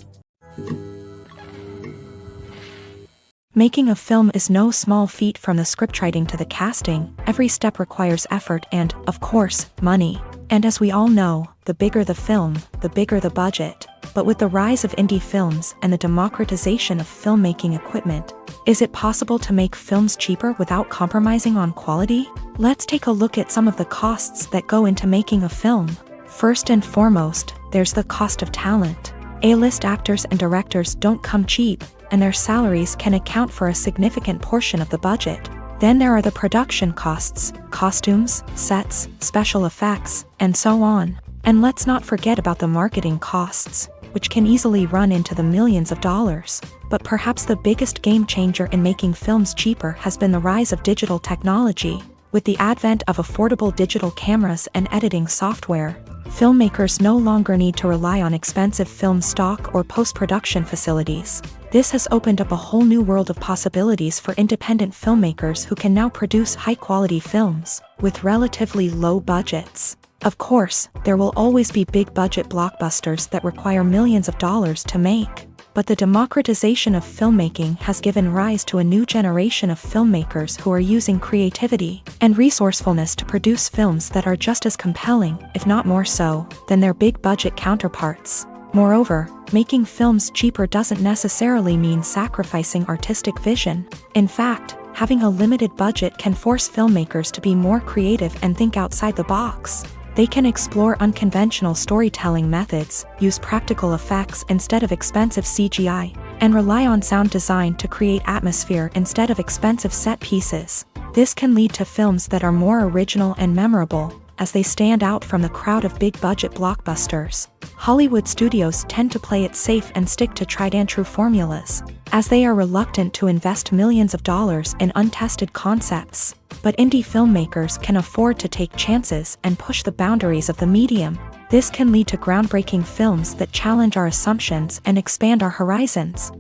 Making a film is no small feat. From the scriptwriting to the casting, every step requires effort and, of course, money. And as we all know, the bigger the film, the bigger the budget. But with the rise of indie films and the democratization of filmmaking equipment, is it possible to make films cheaper without compromising on quality? Let's take a look at some of the costs that go into making a film. First and foremost, there's the cost of talent. A-list actors and directors don't come cheap, and their salaries can account for a significant portion of the budget. Then there are the production costs, costumes, sets, special effects, and so on. And let's not forget about the marketing costs, which can easily run into the millions of dollars. But perhaps the biggest game changer in making films cheaper has been the rise of digital technology. With the advent of affordable digital cameras and editing software, filmmakers no longer need to rely on expensive film stock or post-production facilities. This has opened up a whole new world of possibilities for independent filmmakers who can now produce high-quality films with relatively low budgets. Of course, there will always be big-budget blockbusters that require millions of dollars to make. But the democratization of filmmaking has given rise to a new generation of filmmakers who are using creativity and resourcefulness to produce films that are just as compelling, if not more so, than their big-budget counterparts. Moreover, making films cheaper doesn't necessarily mean sacrificing artistic vision. In fact, having a limited budget can force filmmakers to be more creative and think outside the box. They can explore unconventional storytelling methods, use practical effects instead of expensive CGI, and rely on sound design to create atmosphere instead of expensive set pieces. This can lead to films that are more original and memorable, as they stand out from the crowd of big-budget blockbusters. Hollywood studios tend to play it safe and stick to tried-and-true formulas, as they are reluctant to invest millions of dollars in untested concepts. But indie filmmakers can afford to take chances and push the boundaries of the medium. This can lead to groundbreaking films that challenge our assumptions and expand our horizons.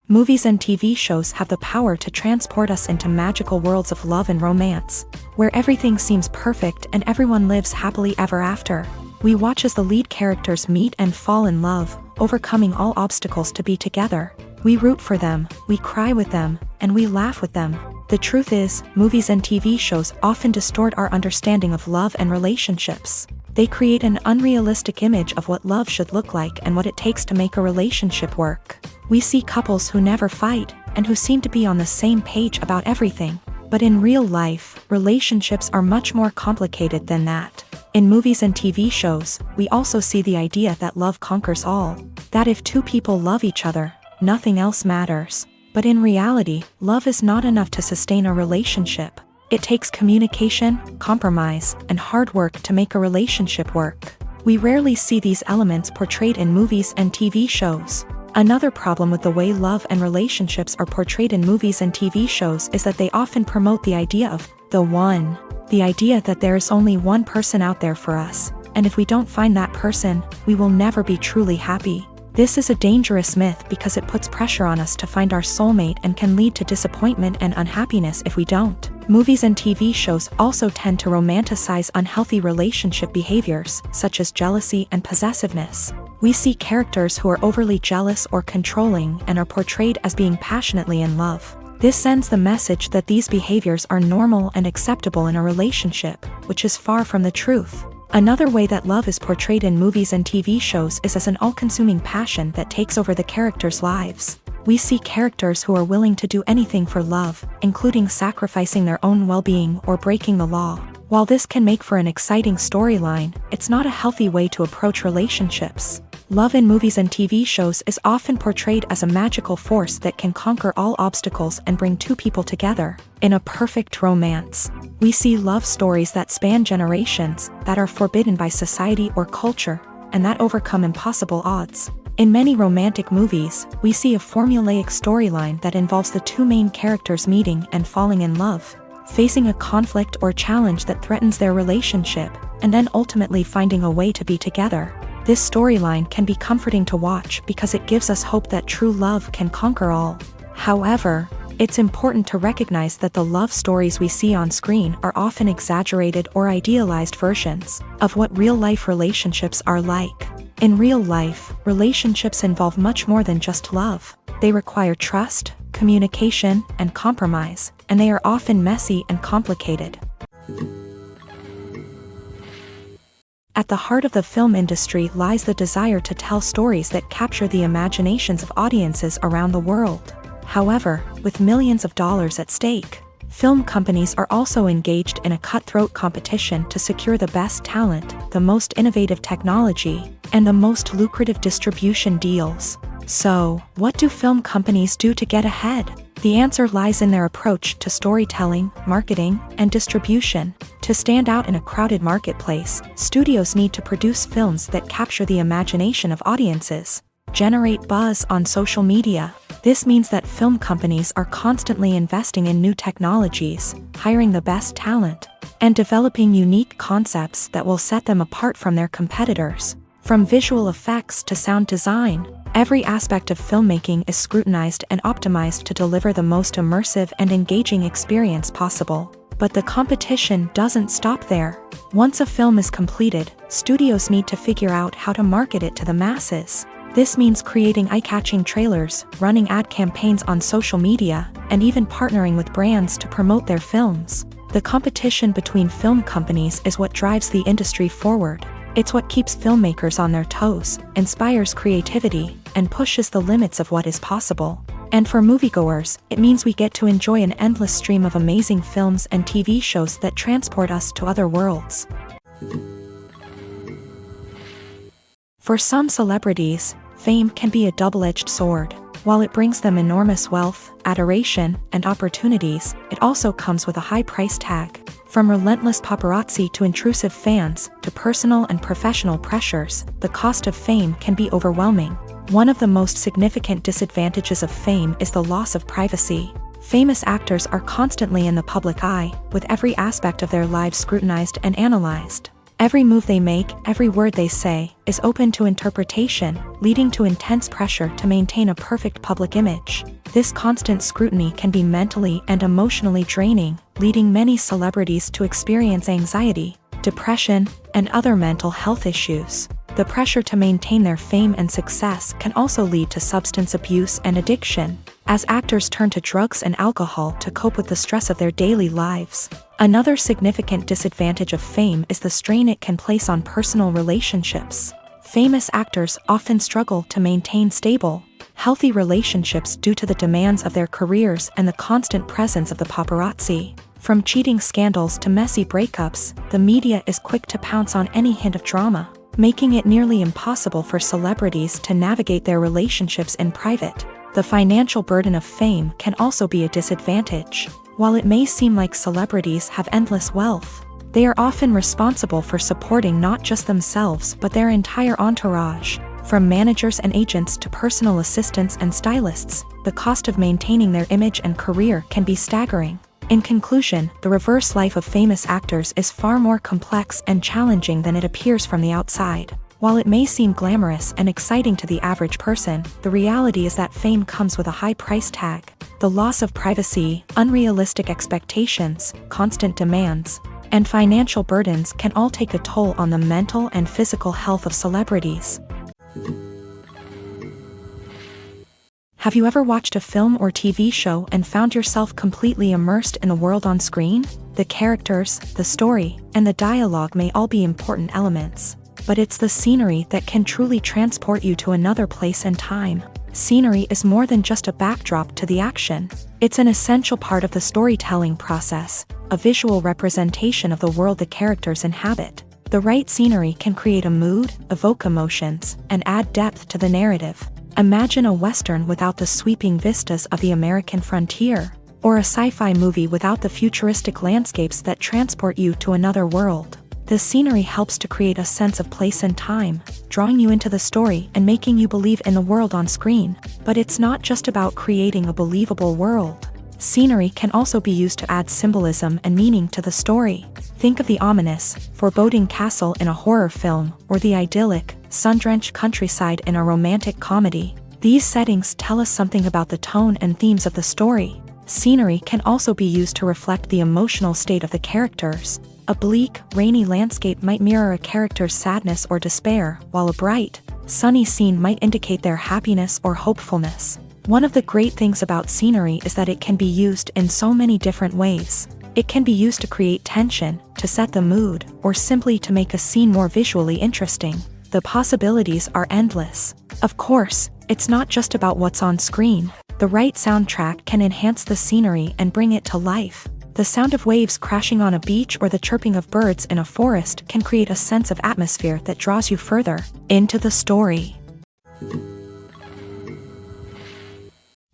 Movies and TV shows have the power to transport us into magical worlds of love and romance, where everything seems perfect and everyone lives happily ever after. We watch as the lead characters meet and fall in love, overcoming all obstacles to be together. We root for them, we cry with them, and we laugh with them. The truth is, movies and TV shows often distort our understanding of love and relationships. They create an unrealistic image of what love should look like and what it takes to make a relationship work. We see couples who never fight, and who seem to be on the same page about everything. But in real life, relationships are much more complicated than that. In movies and TV shows, we also see the idea that love conquers all. That if two people love each other, nothing else matters. But in reality, love is not enough to sustain a relationship. It takes communication, compromise, and hard work to make a relationship work. We rarely see these elements portrayed in movies and TV shows. Another problem with the way love and relationships are portrayed in movies and TV shows is that they often promote the idea of the one. The idea that there is only one person out there for us, and if we don't find that person, we will never be truly happy. This is a dangerous myth because it puts pressure on us to find our soulmate and can lead to disappointment and unhappiness if we don't. Movies and TV shows also tend to romanticize unhealthy relationship behaviors, such as jealousy and possessiveness. We see characters who are overly jealous or controlling and are portrayed as being passionately in love. This sends the message that these behaviors are normal and acceptable in a relationship, which is far from the truth. Another way that love is portrayed in movies and TV shows is as an all-consuming passion that takes over the characters' lives. We see characters who are willing to do anything for love, including sacrificing their own well-being or breaking the law. While this can make for an exciting storyline, it's not a healthy way to approach relationships. Love in movies and TV shows is often portrayed as a magical force that can conquer all obstacles and bring two people together. In a perfect romance, we see love stories that span generations, that are forbidden by society or culture, and that overcome impossible odds. In many romantic movies, we see a formulaic storyline that involves the two main characters meeting and falling in love, facing a conflict or challenge that threatens their relationship, and then ultimately finding a way to be together. This storyline can be comforting to watch because it gives us hope that true love can conquer all. However, it's important to recognize that the love stories we see on screen are often exaggerated or idealized versions of what real-life relationships are like. In real life, relationships involve much more than just love. They require trust, communication, and compromise, and they are often messy and complicated. At the heart of the film industry lies the desire to tell stories that capture the imaginations of audiences around the world. However, with millions of dollars at stake, film companies are also engaged in a cutthroat competition to secure the best talent, the most innovative technology, and the most lucrative distribution deals. So, what do film companies do to get ahead? The answer lies in their approach to storytelling, marketing, and distribution. To stand out in a crowded marketplace, studios need to produce films that capture the imagination of audiences, generate buzz on social media. This means that film companies are constantly investing in new technologies, hiring the best talent, and developing unique concepts that will set them apart from their competitors. From visual effects to sound design, every aspect of filmmaking is scrutinized and optimized to deliver the most immersive and engaging experience possible. But the competition doesn't stop there. Once a film is completed, studios need to figure out how to market it to the masses. This means creating eye-catching trailers, running ad campaigns on social media, and even partnering with brands to promote their films. The competition between film companies is what drives the industry forward. It's what keeps filmmakers on their toes, inspires creativity, and pushes the limits of what is possible. And for moviegoers, it means we get to enjoy an endless stream of amazing films and TV shows that transport us to other worlds. For some celebrities, fame can be a double-edged sword. While it brings them enormous wealth, adoration, and opportunities, it also comes with a high price tag. From relentless paparazzi to intrusive fans, to personal and professional pressures, the cost of fame can be overwhelming. One of the most significant disadvantages of fame is the loss of privacy. Famous actors are constantly in the public eye, with every aspect of their lives scrutinized and analyzed. Every move they make, every word they say, is open to interpretation, leading to intense pressure to maintain a perfect public image. This constant scrutiny can be mentally and emotionally draining, leading many celebrities to experience anxiety, depression, and other mental health issues. The pressure to maintain their fame and success can also lead to substance abuse and addiction, as actors turn to drugs and alcohol to cope with the stress of their daily lives. Another significant disadvantage of fame is the strain it can place on personal relationships. Famous actors often struggle to maintain stable, healthy relationships due to the demands of their careers and the constant presence of the paparazzi. From cheating scandals to messy breakups, the media is quick to pounce on any hint of drama, making it nearly impossible for celebrities to navigate their relationships in private. The financial burden of fame can also be a disadvantage. While it may seem like celebrities have endless wealth, they are often responsible for supporting not just themselves but their entire entourage. From managers and agents to personal assistants and stylists, the cost of maintaining their image and career can be staggering. In conclusion, the reverse life of famous actors is far more complex and challenging than it appears from the outside. While it may seem glamorous and exciting to the average person, the reality is that fame comes with a high price tag. The loss of privacy, unrealistic expectations, constant demands, and financial burdens can all take a toll on the mental and physical health of celebrities. Have you ever watched a film or TV show and found yourself completely immersed in the world on screen? The characters, the story, and the dialogue may all be important elements, but it's the scenery that can truly transport you to another place and time. Scenery is more than just a backdrop to the action. It's an essential part of the storytelling process, a visual representation of the world the characters inhabit. The right scenery can create a mood, evoke emotions, and add depth to the narrative. Imagine a Western without the sweeping vistas of the American frontier, or a sci-fi movie without the futuristic landscapes that transport you to another world. The scenery helps to create a sense of place and time, drawing you into the story and making you believe in the world on screen. But it's not just about creating a believable world. Scenery can also be used to add symbolism and meaning to the story. Think of the ominous, foreboding castle in a horror film, or the idyllic, sun-drenched countryside in a romantic comedy. These settings tell us something about the tone and themes of the story. Scenery can also be used to reflect the emotional state of the characters. A bleak, rainy landscape might mirror a character's sadness or despair, while a bright, sunny scene might indicate their happiness or hopefulness. One of the great things about scenery is that it can be used in so many different ways. It can be used to create tension, to set the mood, or simply to make a scene more visually interesting. The possibilities are endless. Of course, it's not just about what's on screen. The right soundtrack can enhance the scenery and bring it to life. The sound of waves crashing on a beach or the chirping of birds in a forest can create a sense of atmosphere that draws you further into the story.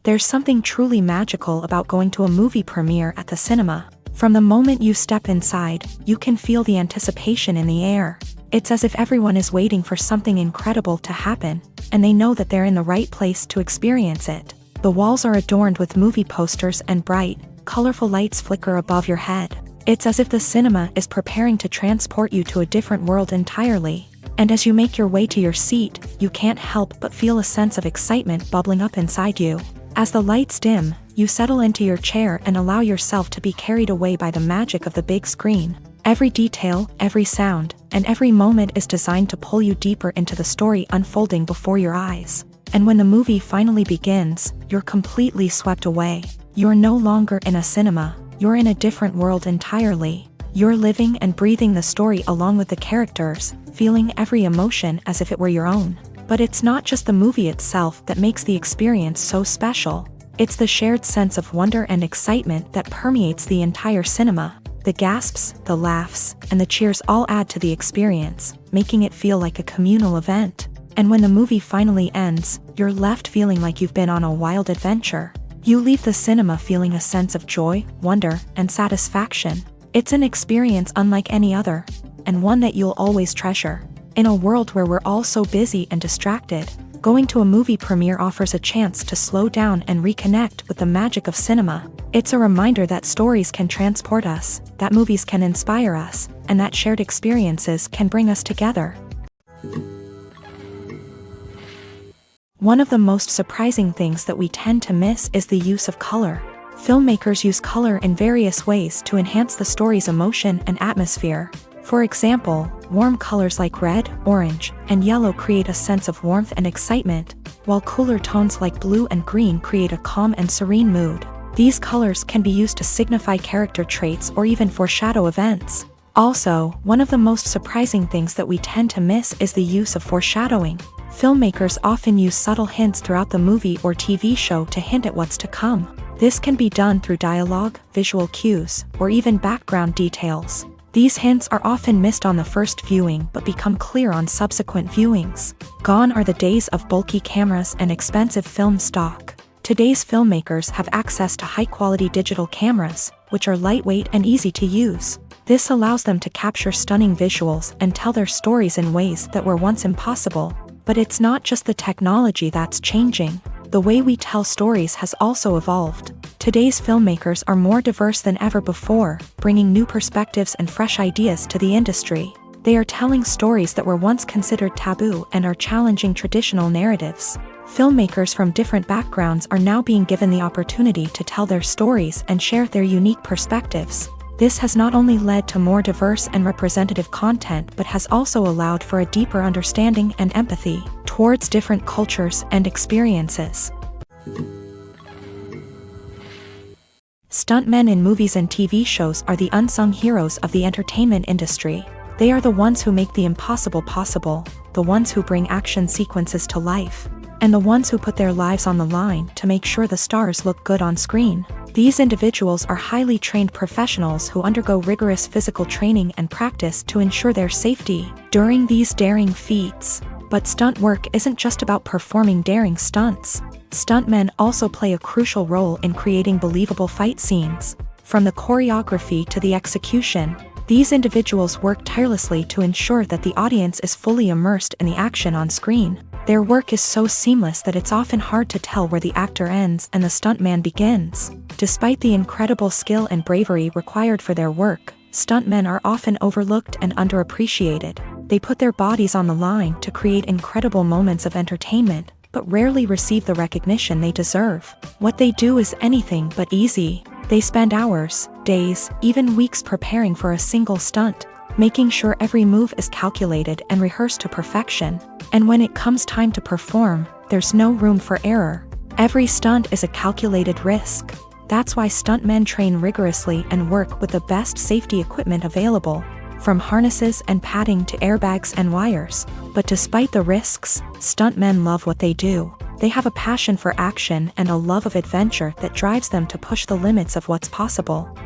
There's something truly magical about going to a movie premiere at the cinema. From the moment you step inside, you can feel the anticipation in the air. It's as if everyone is waiting for something incredible to happen, and they know that they're in the right place to experience it. The walls are adorned with movie posters and bright, colorful lights flicker above your head. It's as if the cinema is preparing to transport you to a different world entirely. And as you make your way to your seat, you can't help but feel a sense of excitement bubbling up inside you. As the lights dim, you settle into your chair and allow yourself to be carried away by the magic of the big screen. Every detail, every sound, and every moment is designed to pull you deeper into the story unfolding before your eyes. And when the movie finally begins, you're completely swept away. You're no longer in a cinema, you're in a different world entirely. You're living and breathing the story along with the characters, feeling every emotion as if it were your own. But it's not just the movie itself that makes the experience so special. It's the shared sense of wonder and excitement that permeates the entire cinema. The gasps, the laughs, and the cheers all add to the experience, making it feel like a communal event. And when the movie finally ends, you're left feeling like you've been on a wild adventure. You leave the cinema feeling a sense of joy, wonder, and satisfaction. It's an experience unlike any other, and one that you'll always treasure. In a world where we're all so busy and distracted, going to a movie premiere offers a chance to slow down and reconnect with the magic of cinema. It's a reminder that stories can transport us, that movies can inspire us, and that shared experiences can bring us together. One of the most surprising things that we tend to miss is the use of color. Filmmakers use color in various ways to enhance the story's emotion and atmosphere. For example, warm colors like red, orange, and yellow create a sense of warmth and excitement, while cooler tones like blue and green create a calm and serene mood. These colors can be used to signify character traits or even foreshadow events. Also, one of the most surprising things that we tend to miss is the use of foreshadowing. Filmmakers often use subtle hints throughout the movie or TV show to hint at what's to come. This can be done through dialogue, visual cues, or even background details. These hints are often missed on the first viewing but become clear on subsequent viewings. Gone are the days of bulky cameras and expensive film stock. Today's filmmakers have access to high-quality digital cameras, which are lightweight and easy to use. This allows them to capture stunning visuals and tell their stories in ways that were once impossible. But it's not just the technology that's changing. The way we tell stories has also evolved. Today's filmmakers are more diverse than ever before, bringing new perspectives and fresh ideas to the industry. They are telling stories that were once considered taboo and are challenging traditional narratives. Filmmakers from different backgrounds are now being given the opportunity to tell their stories and share their unique perspectives. This has not only led to more diverse and representative content but has also allowed for a deeper understanding and empathy towards different cultures and experiences. Stuntmen in movies and TV shows are the unsung heroes of the entertainment industry. They are the ones who make the impossible possible, the ones who bring action sequences to life, and the ones who put their lives on the line to make sure the stars look good on screen. These individuals are highly trained professionals who undergo rigorous physical training and practice to ensure their safety during these daring feats. But stunt work isn't just about performing daring stunts. Stuntmen also play a crucial role in creating believable fight scenes. From the choreography to the execution, these individuals work tirelessly to ensure that the audience is fully immersed in the action on screen. Their work is so seamless that it's often hard to tell where the actor ends and the stuntman begins. Despite the incredible skill and bravery required for their work, stuntmen are often overlooked and underappreciated. They put their bodies on the line to create incredible moments of entertainment, but rarely receive the recognition they deserve. What they do is anything but easy. They spend hours, days, even weeks preparing for a single stunt, making sure every move is calculated and rehearsed to perfection. And when it comes time to perform, there's no room for error. Every stunt is a calculated risk. That's why stuntmen train rigorously and work with the best safety equipment available, from harnesses and padding to airbags and wires. But despite the risks, stuntmen love what they do. They have a passion for action and a love of adventure that drives them to push the limits of what's possible.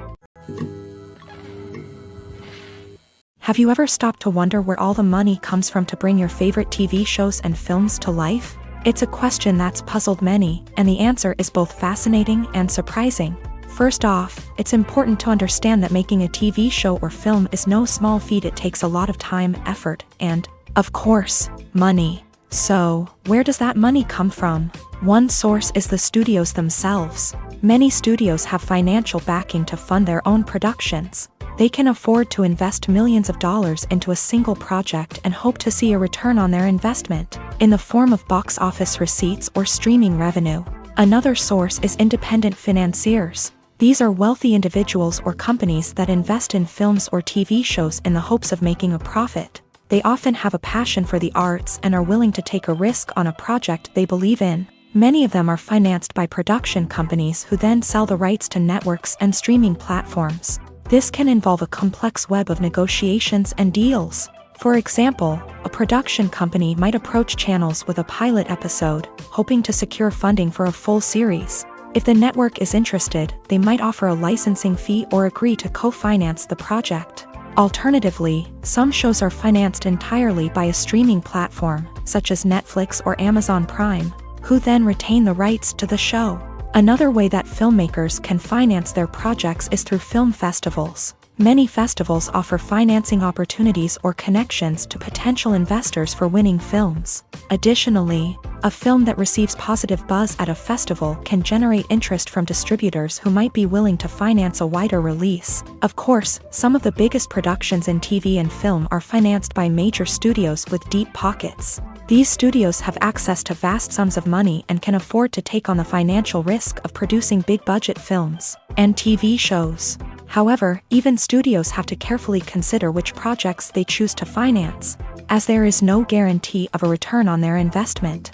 Have you ever stopped to wonder where all the money comes from to bring your favorite TV shows and films to life? It's a question that's puzzled many, and the answer is both fascinating and surprising. First off, it's important to understand that making a TV show or film is no small feat. It takes a lot of time, effort, and, of course, money. So, where does that money come from? One source is the studios themselves. Many studios have financial backing to fund their own productions. They can afford to invest millions of dollars into a single project and hope to see a return on their investment, in the form of box office receipts or streaming revenue. Another source is independent financiers. These are wealthy individuals or companies that invest in films or TV shows in the hopes of making a profit. They often have a passion for the arts and are willing to take a risk on a project they believe in. Many of them are financed by production companies who then sell the rights to networks and streaming platforms. This can involve a complex web of negotiations and deals. For example, a production company might approach channels with a pilot episode, hoping to secure funding for a full series. If the network is interested, they might offer a licensing fee or agree to co-finance the project. Alternatively, some shows are financed entirely by a streaming platform, such as Netflix or Amazon Prime, who then retain the rights to the show. Another way that filmmakers can finance their projects is through film festivals. Many festivals offer financing opportunities or connections to potential investors for winning films. Additionally, a film that receives positive buzz at a festival can generate interest from distributors who might be willing to finance a wider release. Of course, some of the biggest productions in TV and film are financed by major studios with deep pockets. These studios have access to vast sums of money and can afford to take on the financial risk of producing big-budget films and TV shows. However, even studios have to carefully consider which projects they choose to finance, as there is no guarantee of a return on their investment.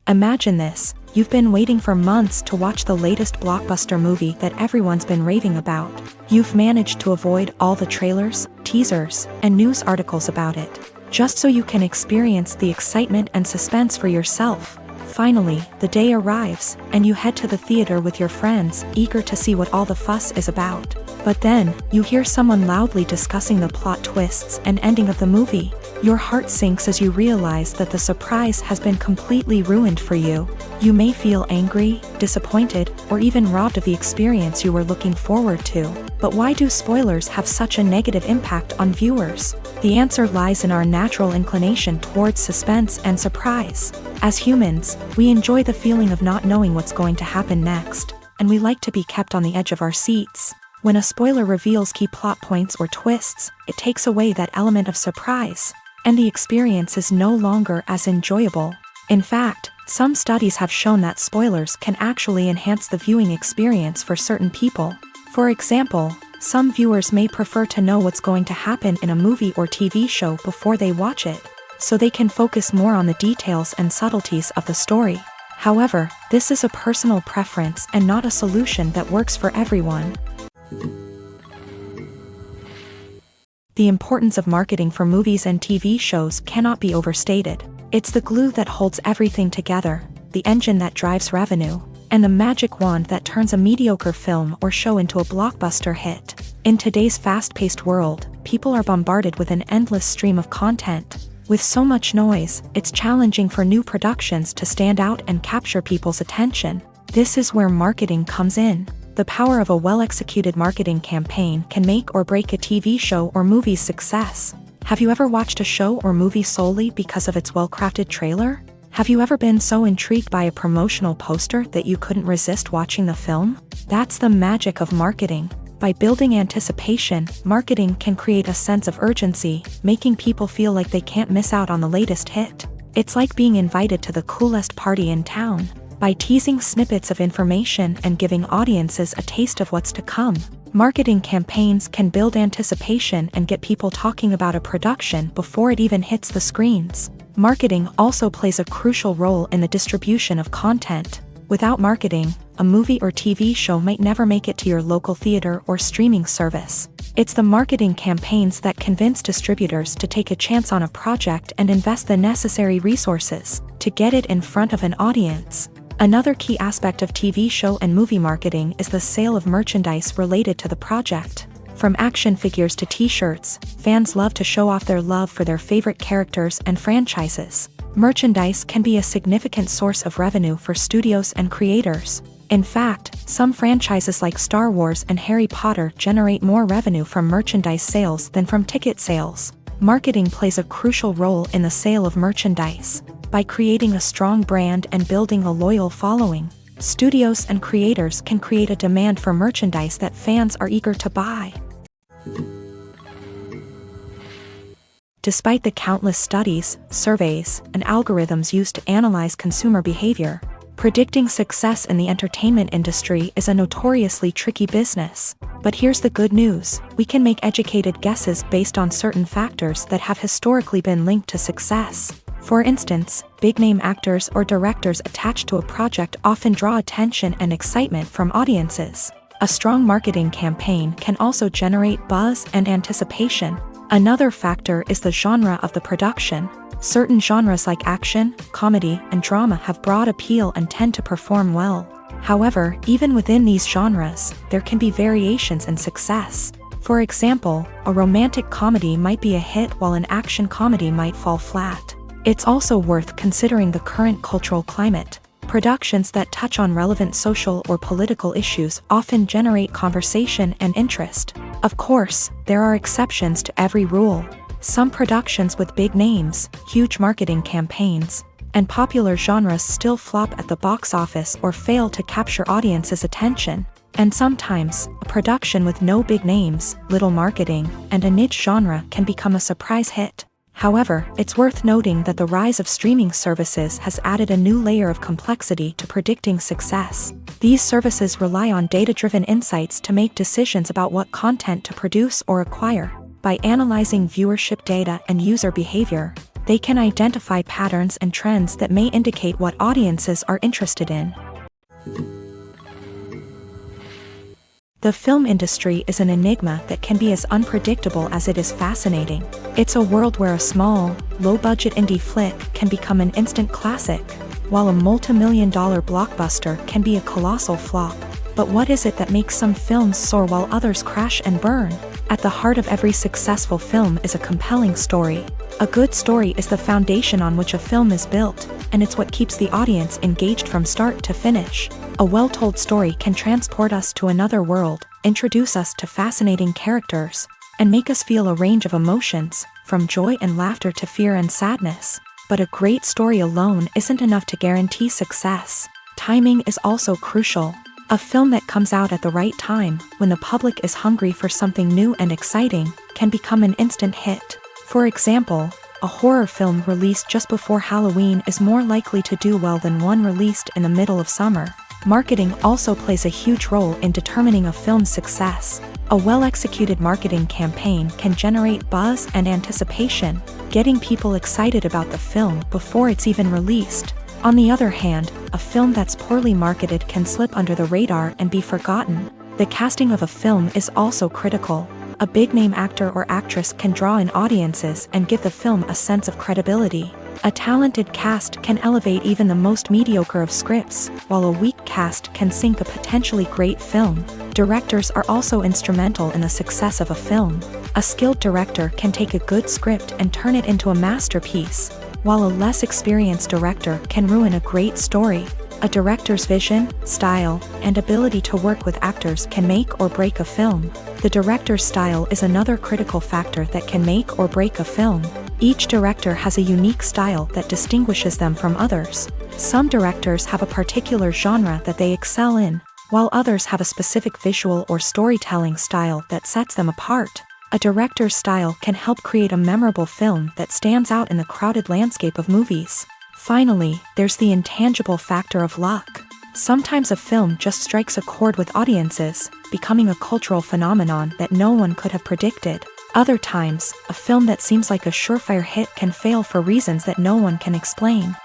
Imagine this: you've been waiting for months to watch the latest blockbuster movie that everyone's been raving about. You've managed to avoid all the trailers, teasers, and news articles about it, just so you can experience the excitement and suspense for yourself. Finally, the day arrives, and you head to the theater with your friends, eager to see what all the fuss is about. But then, you hear someone loudly discussing the plot twists and ending of the movie. Your heart sinks as you realize that the surprise has been completely ruined for you. You may feel angry, disappointed, or even robbed of the experience you were looking forward to. But why do spoilers have such a negative impact on viewers? The answer lies in our natural inclination towards suspense and surprise. As humans, we enjoy the feeling of not knowing what's going to happen next, and we like to be kept on the edge of our seats. When a spoiler reveals key plot points or twists, it takes away that element of surprise, and the experience is no longer as enjoyable. In fact, some studies have shown that spoilers can actually enhance the viewing experience for certain people. For example, some viewers may prefer to know what's going to happen in a movie or TV show before they watch it. so they can focus more on the details and subtleties of the story. However, this is a personal preference and not a solution that works for everyone. The importance of marketing for movies and TV shows cannot be overstated. It's the glue that holds everything together, the engine that drives revenue, and the magic wand that turns a mediocre film or show into a blockbuster hit. In today's fast-paced world, people are bombarded with an endless stream of content. With so much noise, it's challenging for new productions to stand out and capture people's attention. This is where marketing comes in. The power of a well-executed marketing campaign can make or break a TV show or movie's success. Have you ever watched a show or movie solely because of its well-crafted trailer? Have you ever been so intrigued by a promotional poster that you couldn't resist watching the film? That's the magic of marketing. By building anticipation, marketing can create a sense of urgency, making people feel like they can't miss out on the latest hit. It's like being invited to the coolest party in town. By teasing snippets of information and giving audiences a taste of what's to come, marketing campaigns can build anticipation and get people talking about a production before it even hits the screens. Marketing also plays a crucial role in the distribution of content. Without marketing, a movie or TV show might never make it to your local theater or streaming service. It's the marketing campaigns that convince distributors to take a chance on a project and invest the necessary resources to get it in front of an audience. Another key aspect of TV show and movie marketing is the sale of merchandise related to the project. From action figures to t-shirts, fans love to show off their love for their favorite characters and franchises. Merchandise can be a significant source of revenue for studios and creators. In fact, some franchises like Star Wars and Harry Potter generate more revenue from merchandise sales than from ticket sales. Marketing plays a crucial role in the sale of merchandise. By creating a strong brand and building a loyal following, studios and creators can create a demand for merchandise that fans are eager to buy. Despite the countless studies, surveys, and algorithms used to analyze consumer behavior, predicting success in the entertainment industry is a notoriously tricky business. But here's the good news: we can make educated guesses based on certain factors that have historically been linked to success. For instance, big-name actors or directors attached to a project often draw attention and excitement from audiences. A strong marketing campaign can also generate buzz and anticipation. Another factor is the genre of the production. Certain genres like action, comedy, and drama have broad appeal and tend to perform well. However, even within these genres, there can be variations in success. For example, a romantic comedy might be a hit while an action comedy might fall flat. It's also worth considering the current cultural climate. Productions that touch on relevant social or political issues often generate conversation and interest. Of course, there are exceptions to every rule. Some productions with big names, huge marketing campaigns, and popular genres still flop at the box office or fail to capture audiences' attention. And sometimes, a production with no big names, little marketing, and a niche genre can become a surprise hit. However, it's worth noting that the rise of streaming services has added a new layer of complexity to predicting success. These services rely on data-driven insights to make decisions about what content to produce or acquire. By analyzing viewership data and user behavior, they can identify patterns and trends that may indicate what audiences are interested in. The film industry is an enigma that can be as unpredictable as it is fascinating. It's a world where a small, low-budget indie flick can become an instant classic, while a multi-million-dollar blockbuster can be a colossal flop. But what is it that makes some films soar while others crash and burn? At the heart of every successful film is a compelling story. A good story is the foundation on which a film is built, and it's what keeps the audience engaged from start to finish. A well-told story can transport us to another world, introduce us to fascinating characters, and make us feel a range of emotions, from joy and laughter to fear and sadness. But a great story alone isn't enough to guarantee success. Timing is also crucial. A film that comes out at the right time, when the public is hungry for something new and exciting, can become an instant hit. For example, a horror film released just before Halloween is more likely to do well than one released in the middle of summer. Marketing also plays a huge role in determining a film's success. A well-executed marketing campaign can generate buzz and anticipation, getting people excited about the film before it's even released. On the other hand, a film that's poorly marketed can slip under the radar and be forgotten. The casting of a film is also critical. A big-name actor or actress can draw in audiences and give the film a sense of credibility. A talented cast can elevate even the most mediocre of scripts, while a weak cast can sink a potentially great film. Directors are also instrumental in the success of a film. A skilled director can take a good script and turn it into a masterpiece, while a less experienced director can ruin a great story. A director's vision, style, and ability to work with actors can make or break a film. The director's style is another critical factor that can make or break a film. Each director has a unique style that distinguishes them from others. Some directors have a particular genre that they excel in, while others have a specific visual or storytelling style that sets them apart. A director's style can help create a memorable film that stands out in the crowded landscape of movies. Finally, there's the intangible factor of luck. Sometimes a film just strikes a chord with audiences, becoming a cultural phenomenon that no one could have predicted. Other times, a film that seems like a surefire hit can fail for reasons that no one can explain.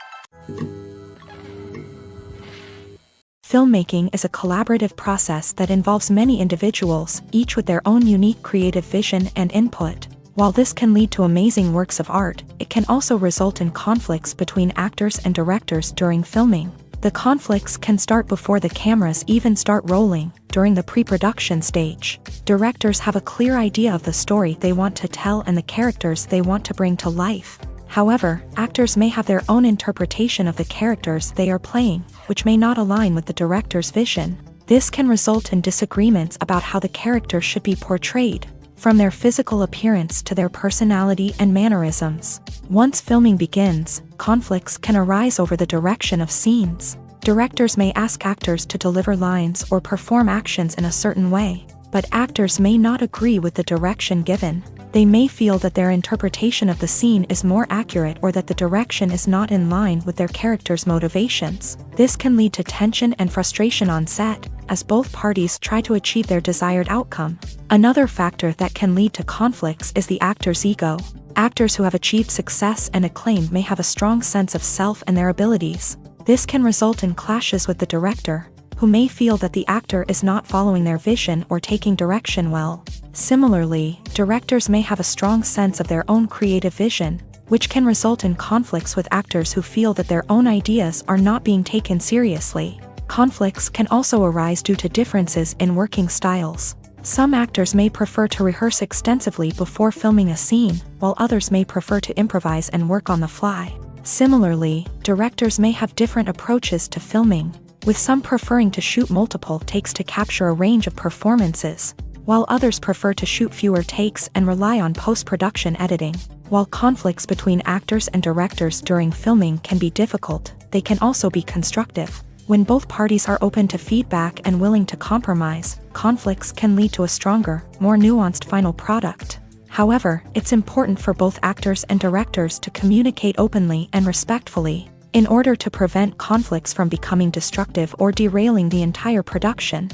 Filmmaking is a collaborative process that involves many individuals, each with their own unique creative vision and input. While this can lead to amazing works of art, it can also result in conflicts between actors and directors during filming. The conflicts can start before the cameras even start rolling, during the pre-production stage. Directors have a clear idea of the story they want to tell and the characters they want to bring to life. However, actors may have their own interpretation of the characters they are playing, which may not align with the director's vision. This can result in disagreements about how the character should be portrayed, from their physical appearance to their personality and mannerisms. Once filming begins, conflicts can arise over the direction of scenes. Directors may ask actors to deliver lines or perform actions in a certain way, but actors may not agree with the direction given. They may feel that their interpretation of the scene is more accurate or that the direction is not in line with their character's motivations. This can lead to tension and frustration on set, as both parties try to achieve their desired outcome. Another factor that can lead to conflicts is the actor's ego. Actors who have achieved success and acclaim may have a strong sense of self and their abilities. This can result in clashes with the director, who may feel that the actor is not following their vision or taking direction well. Similarly, directors may have a strong sense of their own creative vision, which can result in conflicts with actors who feel that their own ideas are not being taken seriously. Conflicts can also arise due to differences in working styles. Some actors may prefer to rehearse extensively before filming a scene, while others may prefer to improvise and work on the fly. Similarly, directors may have different approaches to filming, with some preferring to shoot multiple takes to capture a range of performances, while others prefer to shoot fewer takes and rely on post-production editing. While conflicts between actors and directors during filming can be difficult, they can also be constructive. When both parties are open to feedback and willing to compromise, conflicts can lead to a stronger, more nuanced final product. However, it's important for both actors and directors to communicate openly and respectfully, in order to prevent conflicts from becoming destructive or derailing the entire production.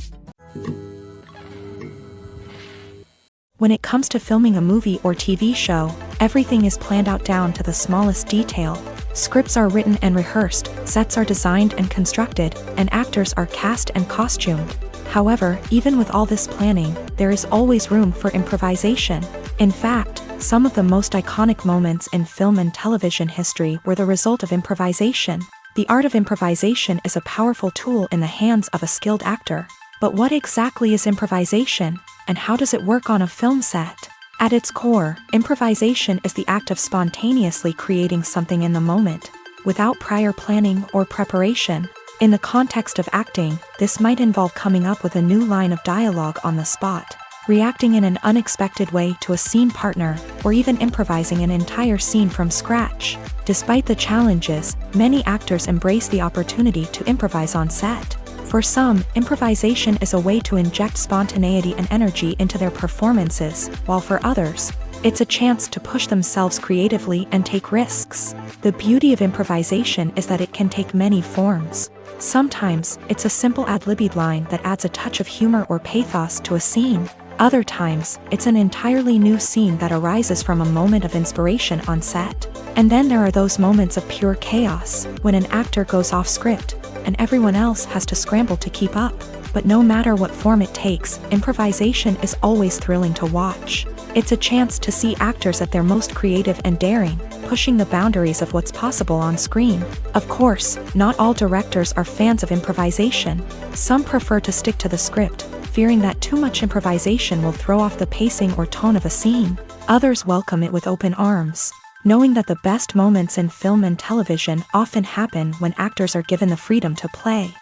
When it comes to filming a movie or TV show, everything is planned out down to the smallest detail. Scripts are written and rehearsed, sets are designed and constructed, and actors are cast and costumed. However, even with all this planning, there is always room for improvisation. In fact, some of the most iconic moments in film and television history were the result of improvisation. The art of improvisation is a powerful tool in the hands of a skilled actor. But what exactly is improvisation, and how does it work on a film set? At its core, improvisation is the act of spontaneously creating something in the moment, without prior planning or preparation. In the context of acting, this might involve coming up with a new line of dialogue on the spot, reacting in an unexpected way to a scene partner, or even improvising an entire scene from scratch. Despite the challenges, many actors embrace the opportunity to improvise on set. For some, improvisation is a way to inject spontaneity and energy into their performances, while for others, it's a chance to push themselves creatively and take risks. The beauty of improvisation is that it can take many forms. Sometimes, it's a simple ad-libbed line that adds a touch of humor or pathos to a scene. Other times, it's an entirely new scene that arises from a moment of inspiration on set. And then there are those moments of pure chaos, when an actor goes off script, and everyone else has to scramble to keep up. But no matter what form it takes, improvisation is always thrilling to watch. It's a chance to see actors at their most creative and daring, pushing the boundaries of what's possible on screen. Of course, not all directors are fans of improvisation. Some prefer to stick to the script, fearing that too much improvisation will throw off the pacing or tone of a scene. Others welcome it with open arms, knowing that the best moments in film and television often happen when actors are given the freedom to play.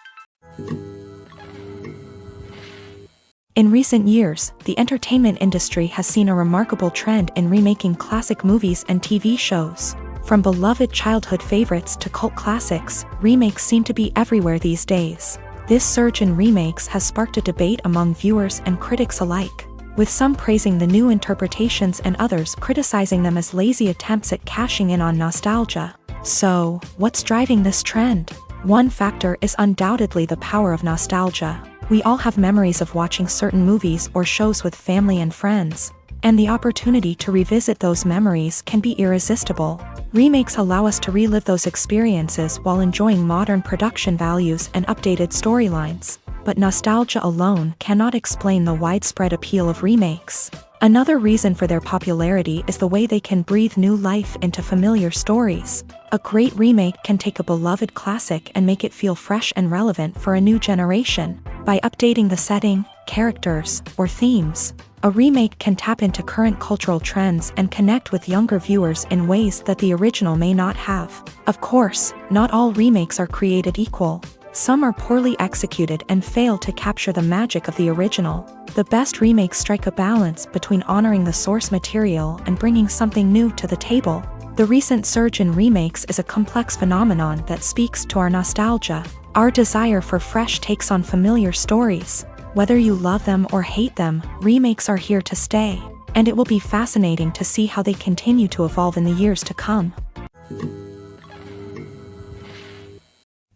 In recent years, the entertainment industry has seen a remarkable trend in remaking classic movies and TV shows. From beloved childhood favorites to cult classics, remakes seem to be everywhere these days. This surge in remakes has sparked a debate among viewers and critics alike, with some praising the new interpretations and others criticizing them as lazy attempts at cashing in on nostalgia. So, what's driving this trend? One factor is undoubtedly the power of nostalgia. We all have memories of watching certain movies or shows with family and friends, and the opportunity to revisit those memories can be irresistible. Remakes allow us to relive those experiences while enjoying modern production values and updated storylines. But nostalgia alone cannot explain the widespread appeal of remakes. Another reason for their popularity is the way they can breathe new life into familiar stories. A great remake can take a beloved classic and make it feel fresh and relevant for a new generation. By updating the setting, characters, or themes, a remake can tap into current cultural trends and connect with younger viewers in ways that the original may not have. Of course, not all remakes are created equal. Some are poorly executed and fail to capture the magic of the original. The best remakes strike a balance between honoring the source material and bringing something new to the table. The recent surge in remakes is a complex phenomenon that speaks to our nostalgia, our desire for fresh takes on familiar stories. Whether you love them or hate them, remakes are here to stay, and it will be fascinating to see how they continue to evolve in the years to come.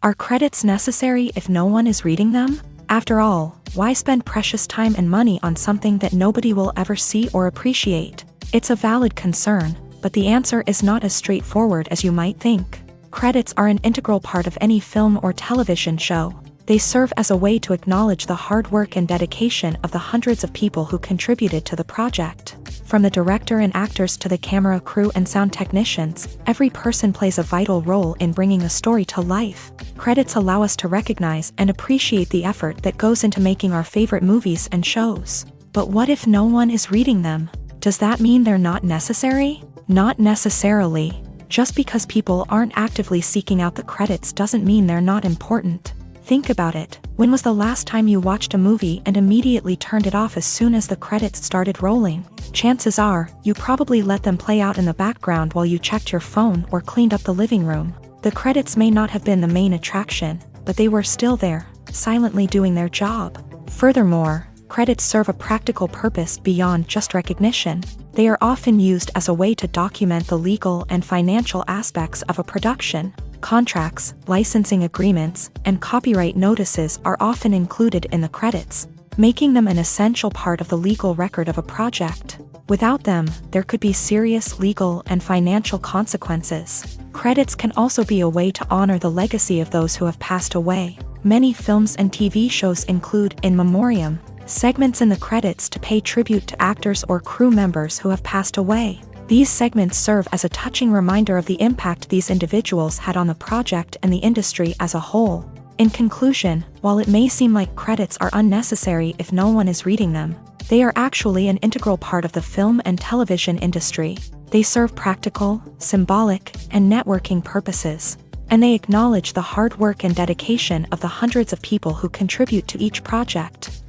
Are credits necessary if no one is reading them? After all, why spend precious time and money on something that nobody will ever see or appreciate? It's a valid concern, but the answer is not as straightforward as you might think. Credits are an integral part of any film or television show. They serve as a way to acknowledge the hard work and dedication of the hundreds of people who contributed to the project. From the director and actors to the camera crew and sound technicians, every person plays a vital role in bringing a story to life. Credits allow us to recognize and appreciate the effort that goes into making our favorite movies and shows. But what if no one is reading them? Does that mean they're not necessary? Not necessarily. Just because people aren't actively seeking out the credits doesn't mean they're not important. Think about it. When was the last time you watched a movie and immediately turned it off as soon as the credits started rolling? Chances are, you probably let them play out in the background while you checked your phone or cleaned up the living room. The credits may not have been the main attraction, but they were still there, silently doing their job. Furthermore, credits serve a practical purpose beyond just recognition. They are often used as a way to document the legal and financial aspects of a production. Contracts, licensing agreements, and copyright notices are often included in the credits, making them an essential part of the legal record of a project. Without them, there could be serious legal and financial consequences. Credits can also be a way to honor the legacy of those who have passed away. Many films and TV shows include in memoriam segments in the credits to pay tribute to actors or crew members who have passed away. These segments serve as a touching reminder of the impact these individuals had on the project and the industry as a whole. In conclusion, while it may seem like credits are unnecessary if no one is reading them, they are actually an integral part of the film and television industry. They serve practical, symbolic, and networking purposes, and they acknowledge the hard work and dedication of the hundreds of people who contribute to each project.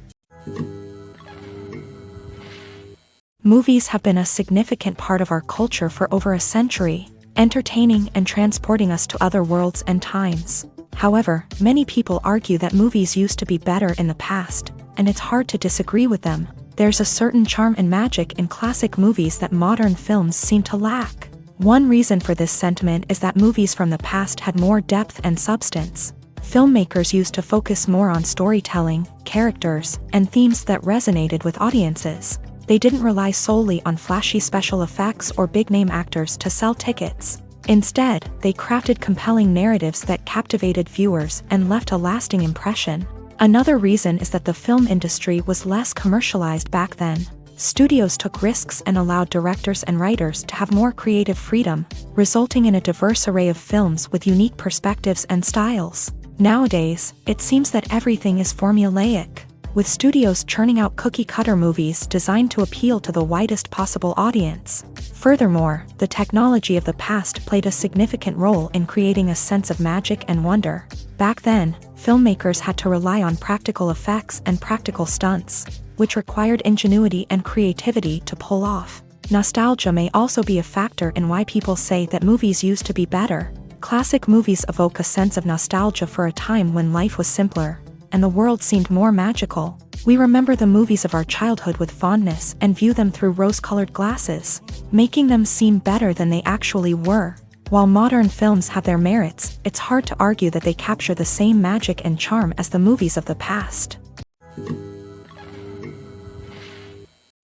Movies have been a significant part of our culture for over a century, entertaining and transporting us to other worlds and times. However, many people argue that movies used to be better in the past, and it's hard to disagree with them. There's a certain charm and magic in classic movies that modern films seem to lack. One reason for this sentiment is that movies from the past had more depth and substance. filmmakers used to focus more on storytelling, characters, and themes that resonated with audiences. They didn't rely solely on flashy special effects or big-name actors to sell tickets. Instead, they crafted compelling narratives that captivated viewers and left a lasting impression. Another reason is that the film industry was less commercialized back then. Studios took risks and allowed directors and writers to have more creative freedom, resulting in a diverse array of films with unique perspectives and styles. Nowadays, it seems that everything is formulaic, with studios churning out cookie-cutter movies designed to appeal to the widest possible audience. Furthermore, the technology of the past played a significant role in creating a sense of magic and wonder. Back then, filmmakers had to rely on practical effects and practical stunts, which required ingenuity and creativity to pull off. Nostalgia may also be a factor in why people say that movies used to be better. Classic movies evoke a sense of nostalgia for a time when life was simpler, and the world seemed more magical. We remember the movies of our childhood with fondness and view them through rose-colored glasses, making them seem better than they actually were. While modern films have their merits, it's hard to argue that they capture the same magic and charm as the movies of the past.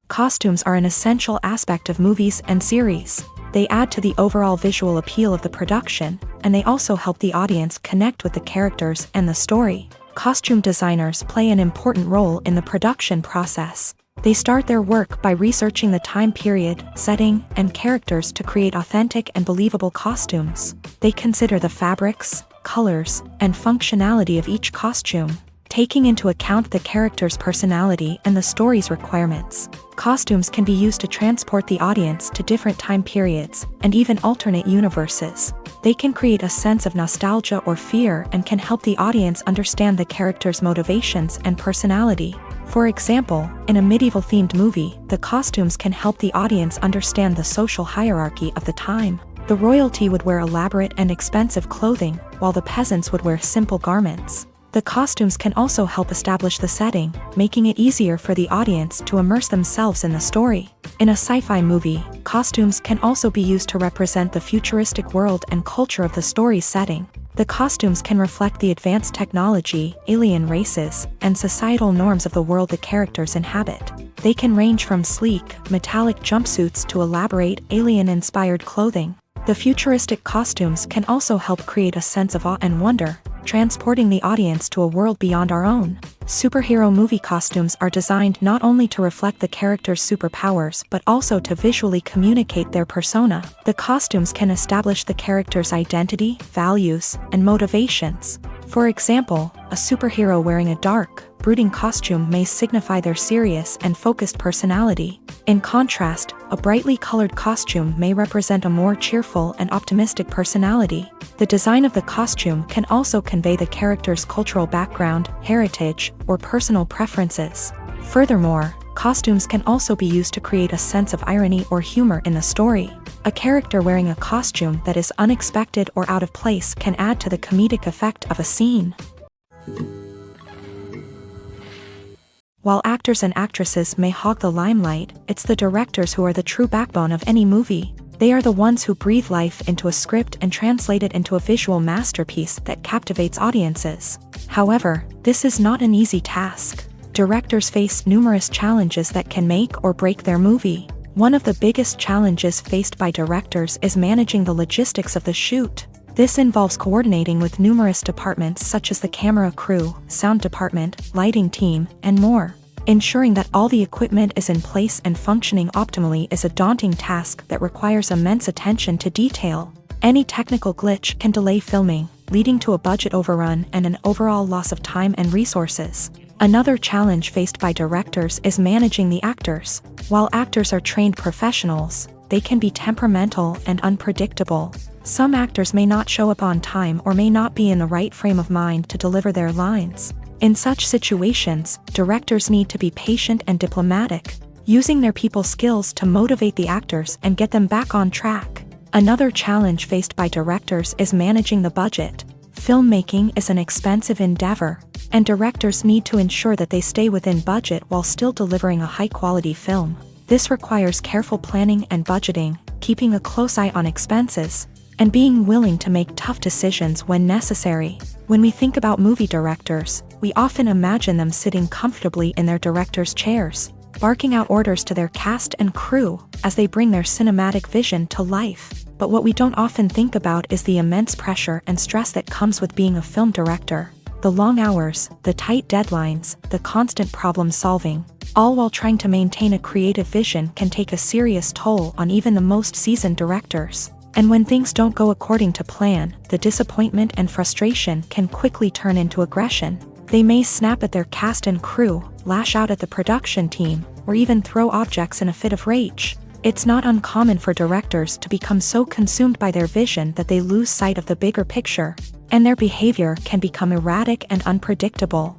Costumes are an essential aspect of movies and series. They add to the overall visual appeal of the production, and they also help the audience connect with the characters and the story. Costume designers play an important role in the production process. They start their work by researching the time period, setting, and characters to create authentic and believable costumes. They consider the fabrics, colors, and functionality of each costume, taking into account the character's personality and the story's requirements. Costumes can be used to transport the audience to different time periods and even alternate universes. They can create a sense of nostalgia or fear and can help the audience understand the character's motivations and personality. For example, in a medieval-themed movie, the costumes can help the audience understand the social hierarchy of the time. The royalty would wear elaborate and expensive clothing, while the peasants would wear simple garments. The costumes can also help establish the setting, making it easier for the audience to immerse themselves in the story. In a sci-fi movie, costumes can also be used to represent the futuristic world and culture of the story's setting. The costumes can reflect the advanced technology, alien races, and societal norms of the world the characters inhabit. They can range from sleek, metallic jumpsuits to elaborate, alien-inspired clothing. The futuristic costumes can also help create a sense of awe and wonder, transporting the audience to a world beyond our own. Superhero movie costumes are designed not only to reflect the character's superpowers but also to visually communicate their persona. The costumes can establish the character's identity, values, and motivations. For example, a superhero wearing a dark, brooding costume may signify their serious and focused personality. In contrast, a brightly colored costume may represent a more cheerful and optimistic personality. The design of the costume can also convey the character's cultural background, heritage, or personal preferences. Furthermore, costumes can also be used to create a sense of irony or humor in the story. A character wearing a costume that is unexpected or out of place can add to the comedic effect of a scene. While actors and actresses may hog the limelight, it's the directors who are the true backbone of any movie. They are the ones who breathe life into a script and translate it into a visual masterpiece that captivates audiences. However, this is not an easy task. Directors face numerous challenges that can make or break their movie. One of the biggest challenges faced by directors is managing the logistics of the shoot. This involves coordinating with numerous departments such as the camera crew, sound department, lighting team, and more. Ensuring that all the equipment is in place and functioning optimally is a daunting task that requires immense attention to detail. Any technical glitch can delay filming, leading to a budget overrun and an overall loss of time and resources. Another challenge faced by directors is managing the actors. While actors are trained professionals, they can be temperamental and unpredictable. Some actors may not show up on time or may not be in the right frame of mind to deliver their lines. In such situations, directors need to be patient and diplomatic, using their people skills to motivate the actors and get them back on track. Another challenge faced by directors is managing the budget. Filmmaking is an expensive endeavor, and directors need to ensure that they stay within budget while still delivering a high-quality film. This requires careful planning and budgeting, keeping a close eye on expenses, and being willing to make tough decisions when necessary. When we think about movie directors, we often imagine them sitting comfortably in their director's chairs, barking out orders to their cast and crew as they bring their cinematic vision to life. But what we don't often think about is the immense pressure and stress that comes with being a film director. The long hours, the tight deadlines, the constant problem solving, all while trying to maintain a creative vision can take a serious toll on even the most seasoned directors. And when things don't go according to plan, the disappointment and frustration can quickly turn into aggression. They may snap at their cast and crew, lash out at the production team, or even throw objects in a fit of rage. It's not uncommon for directors to become so consumed by their vision that they lose sight of the bigger picture, and their behavior can become erratic and unpredictable.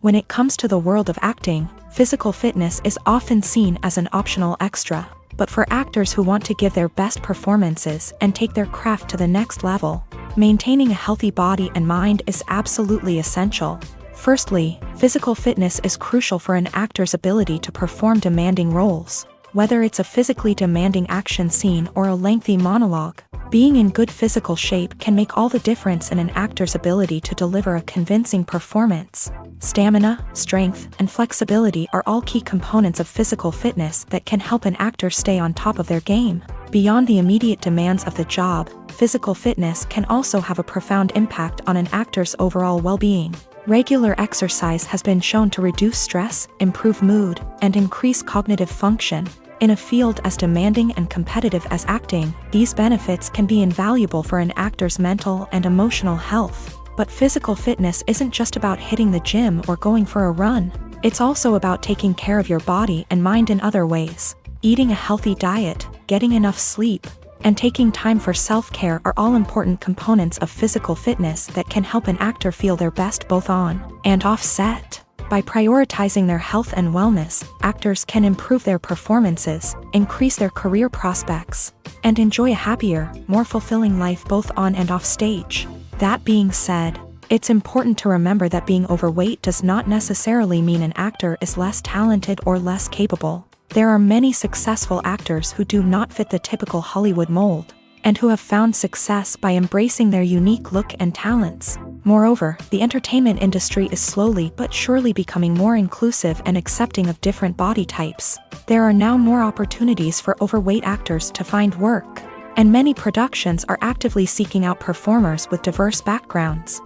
When it comes to the world of acting, physical fitness is often seen as an optional extra, but for actors who want to give their best performances and take their craft to the next level, maintaining a healthy body and mind is absolutely essential. Firstly, physical fitness is crucial for an actor's ability to perform demanding roles. Whether it's a physically demanding action scene or a lengthy monologue, being in good physical shape can make all the difference in an actor's ability to deliver a convincing performance. Stamina, strength, and flexibility are all key components of physical fitness that can help an actor stay on top of their game. Beyond the immediate demands of the job, physical fitness can also have a profound impact on an actor's overall well-being. Regular exercise has been shown to reduce stress, improve mood, and increase cognitive function. In a field as demanding and competitive as acting, these benefits can be invaluable for an actor's mental and emotional health. But physical fitness isn't just about hitting the gym or going for a run. It's also about taking care of your body and mind in other ways. Eating a healthy diet, getting enough sleep, and taking time for self-care are all important components of physical fitness that can help an actor feel their best both on and off set. By prioritizing their health and wellness, actors can improve their performances, increase their career prospects, and enjoy a happier, more fulfilling life both on and off stage. That being said, it's important to remember that being overweight does not necessarily mean an actor is less talented or less capable. There are many successful actors who do not fit the typical Hollywood mold, and who have found success by embracing their unique look and talents. Moreover, the entertainment industry is slowly but surely becoming more inclusive and accepting of different body types. There are now more opportunities for overweight actors to find work, and many productions are actively seeking out performers with diverse backgrounds.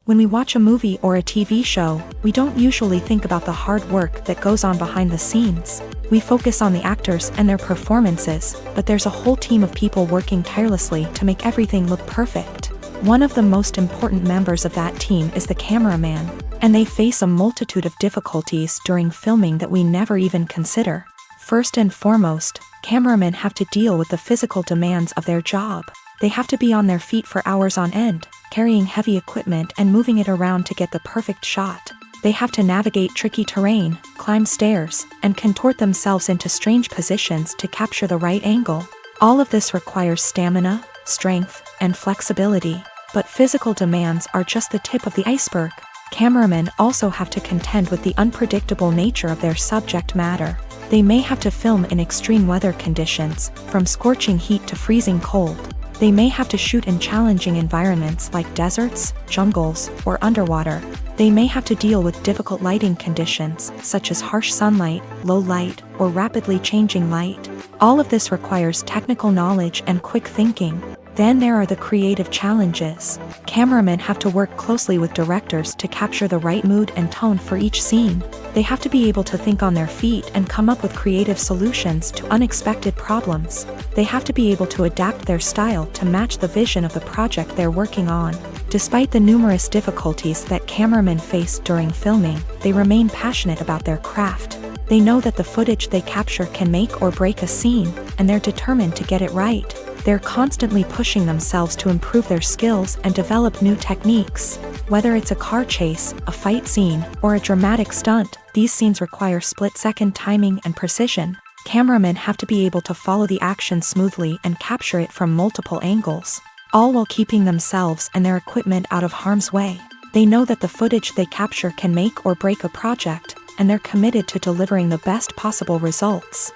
When we watch a movie or a TV show, we don't usually think about the hard work that goes on behind the scenes. We focus on the actors and their performances, but there's a whole team of people working tirelessly to make everything look perfect. One of the most important members of that team is the cameraman, and they face a multitude of difficulties during filming that we never even consider. First and foremost, cameramen have to deal with the physical demands of their job. They have to be on their feet for hours on end, carrying heavy equipment and moving it around to get the perfect shot. They have to navigate tricky terrain, climb stairs, and contort themselves into strange positions to capture the right angle. All of this requires stamina, strength, and flexibility. But physical demands are just the tip of the iceberg. Cameramen also have to contend with the unpredictable nature of their subject matter. They may have to film in extreme weather conditions, from scorching heat to freezing cold. They may have to shoot in challenging environments like deserts, jungles, or underwater. They may have to deal with difficult lighting conditions, such as harsh sunlight, low light, or rapidly changing light. All of this requires technical knowledge and quick thinking. Then there are the creative challenges. Cameramen have to work closely with directors to capture the right mood and tone for each scene. They have to be able to think on their feet and come up with creative solutions to unexpected problems. They have to be able to adapt their style to match the vision of the project they're working on. Despite the numerous difficulties that cameramen face during filming, they remain passionate about their craft. They know that the footage they capture can make or break a scene, and they're determined to get it right. They're constantly pushing themselves to improve their skills and develop new techniques. Whether it's a car chase, a fight scene, or a dramatic stunt, these scenes require split-second timing and precision. Cameramen have to be able to follow the action smoothly and capture it from multiple angles, all while keeping themselves and their equipment out of harm's way. They know that the footage they capture can make or break a project, and they're committed to delivering the best possible results.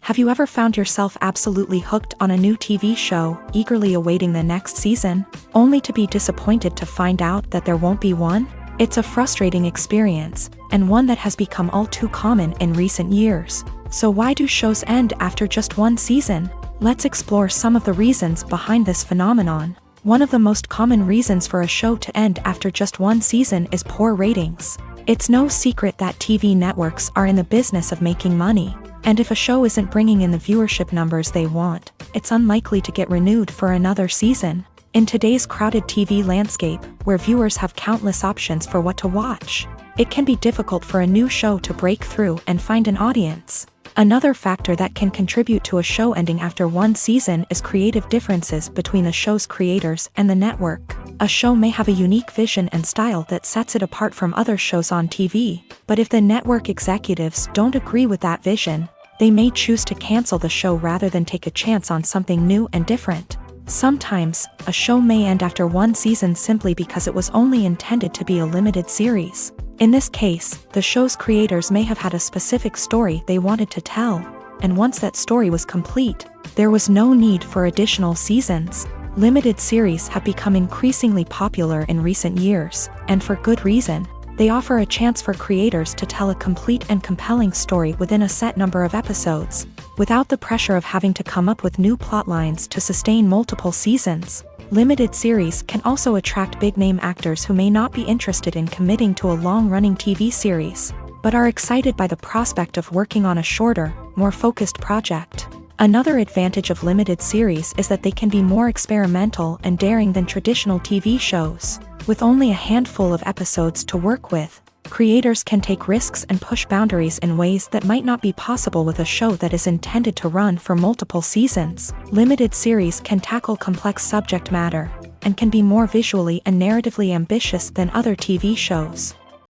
Have you ever found yourself absolutely hooked on a new TV show, eagerly awaiting the next season, only to be disappointed to find out that there won't be one? It's a frustrating experience, and one that has become all too common in recent years. So why do shows end after just one season? Let's explore some of the reasons behind this phenomenon. One of the most common reasons for a show to end after just one season is poor ratings. It's no secret that TV networks are in the business of making money. And if a show isn't bringing in the viewership numbers they want, it's unlikely to get renewed for another season. In today's crowded TV landscape, where viewers have countless options for what to watch, it can be difficult for a new show to break through and find an audience. Another factor that can contribute to a show ending after one season is creative differences between the show's creators and the network. A show may have a unique vision and style that sets it apart from other shows on TV, but if the network executives don't agree with that vision, they may choose to cancel the show rather than take a chance on something new and different. Sometimes, a show may end after one season simply because it was only intended to be a limited series. In this case, the show's creators may have had a specific story they wanted to tell, and once that story was complete, there was no need for additional seasons. Limited series have become increasingly popular in recent years, and for good reason. They offer a chance for creators to tell a complete and compelling story within a set number of episodes, without the pressure of having to come up with new plotlines to sustain multiple seasons. Limited series can also attract big-name actors who may not be interested in committing to a long-running TV series, but are excited by the prospect of working on a shorter, more focused project. Another advantage of limited series is that they can be more experimental and daring than traditional TV shows. With only a handful of episodes to work with, creators can take risks and push boundaries in ways that might not be possible with a show that is intended to run for multiple seasons. Limited series can tackle complex subject matter, and can be more visually and narratively ambitious than other TV shows.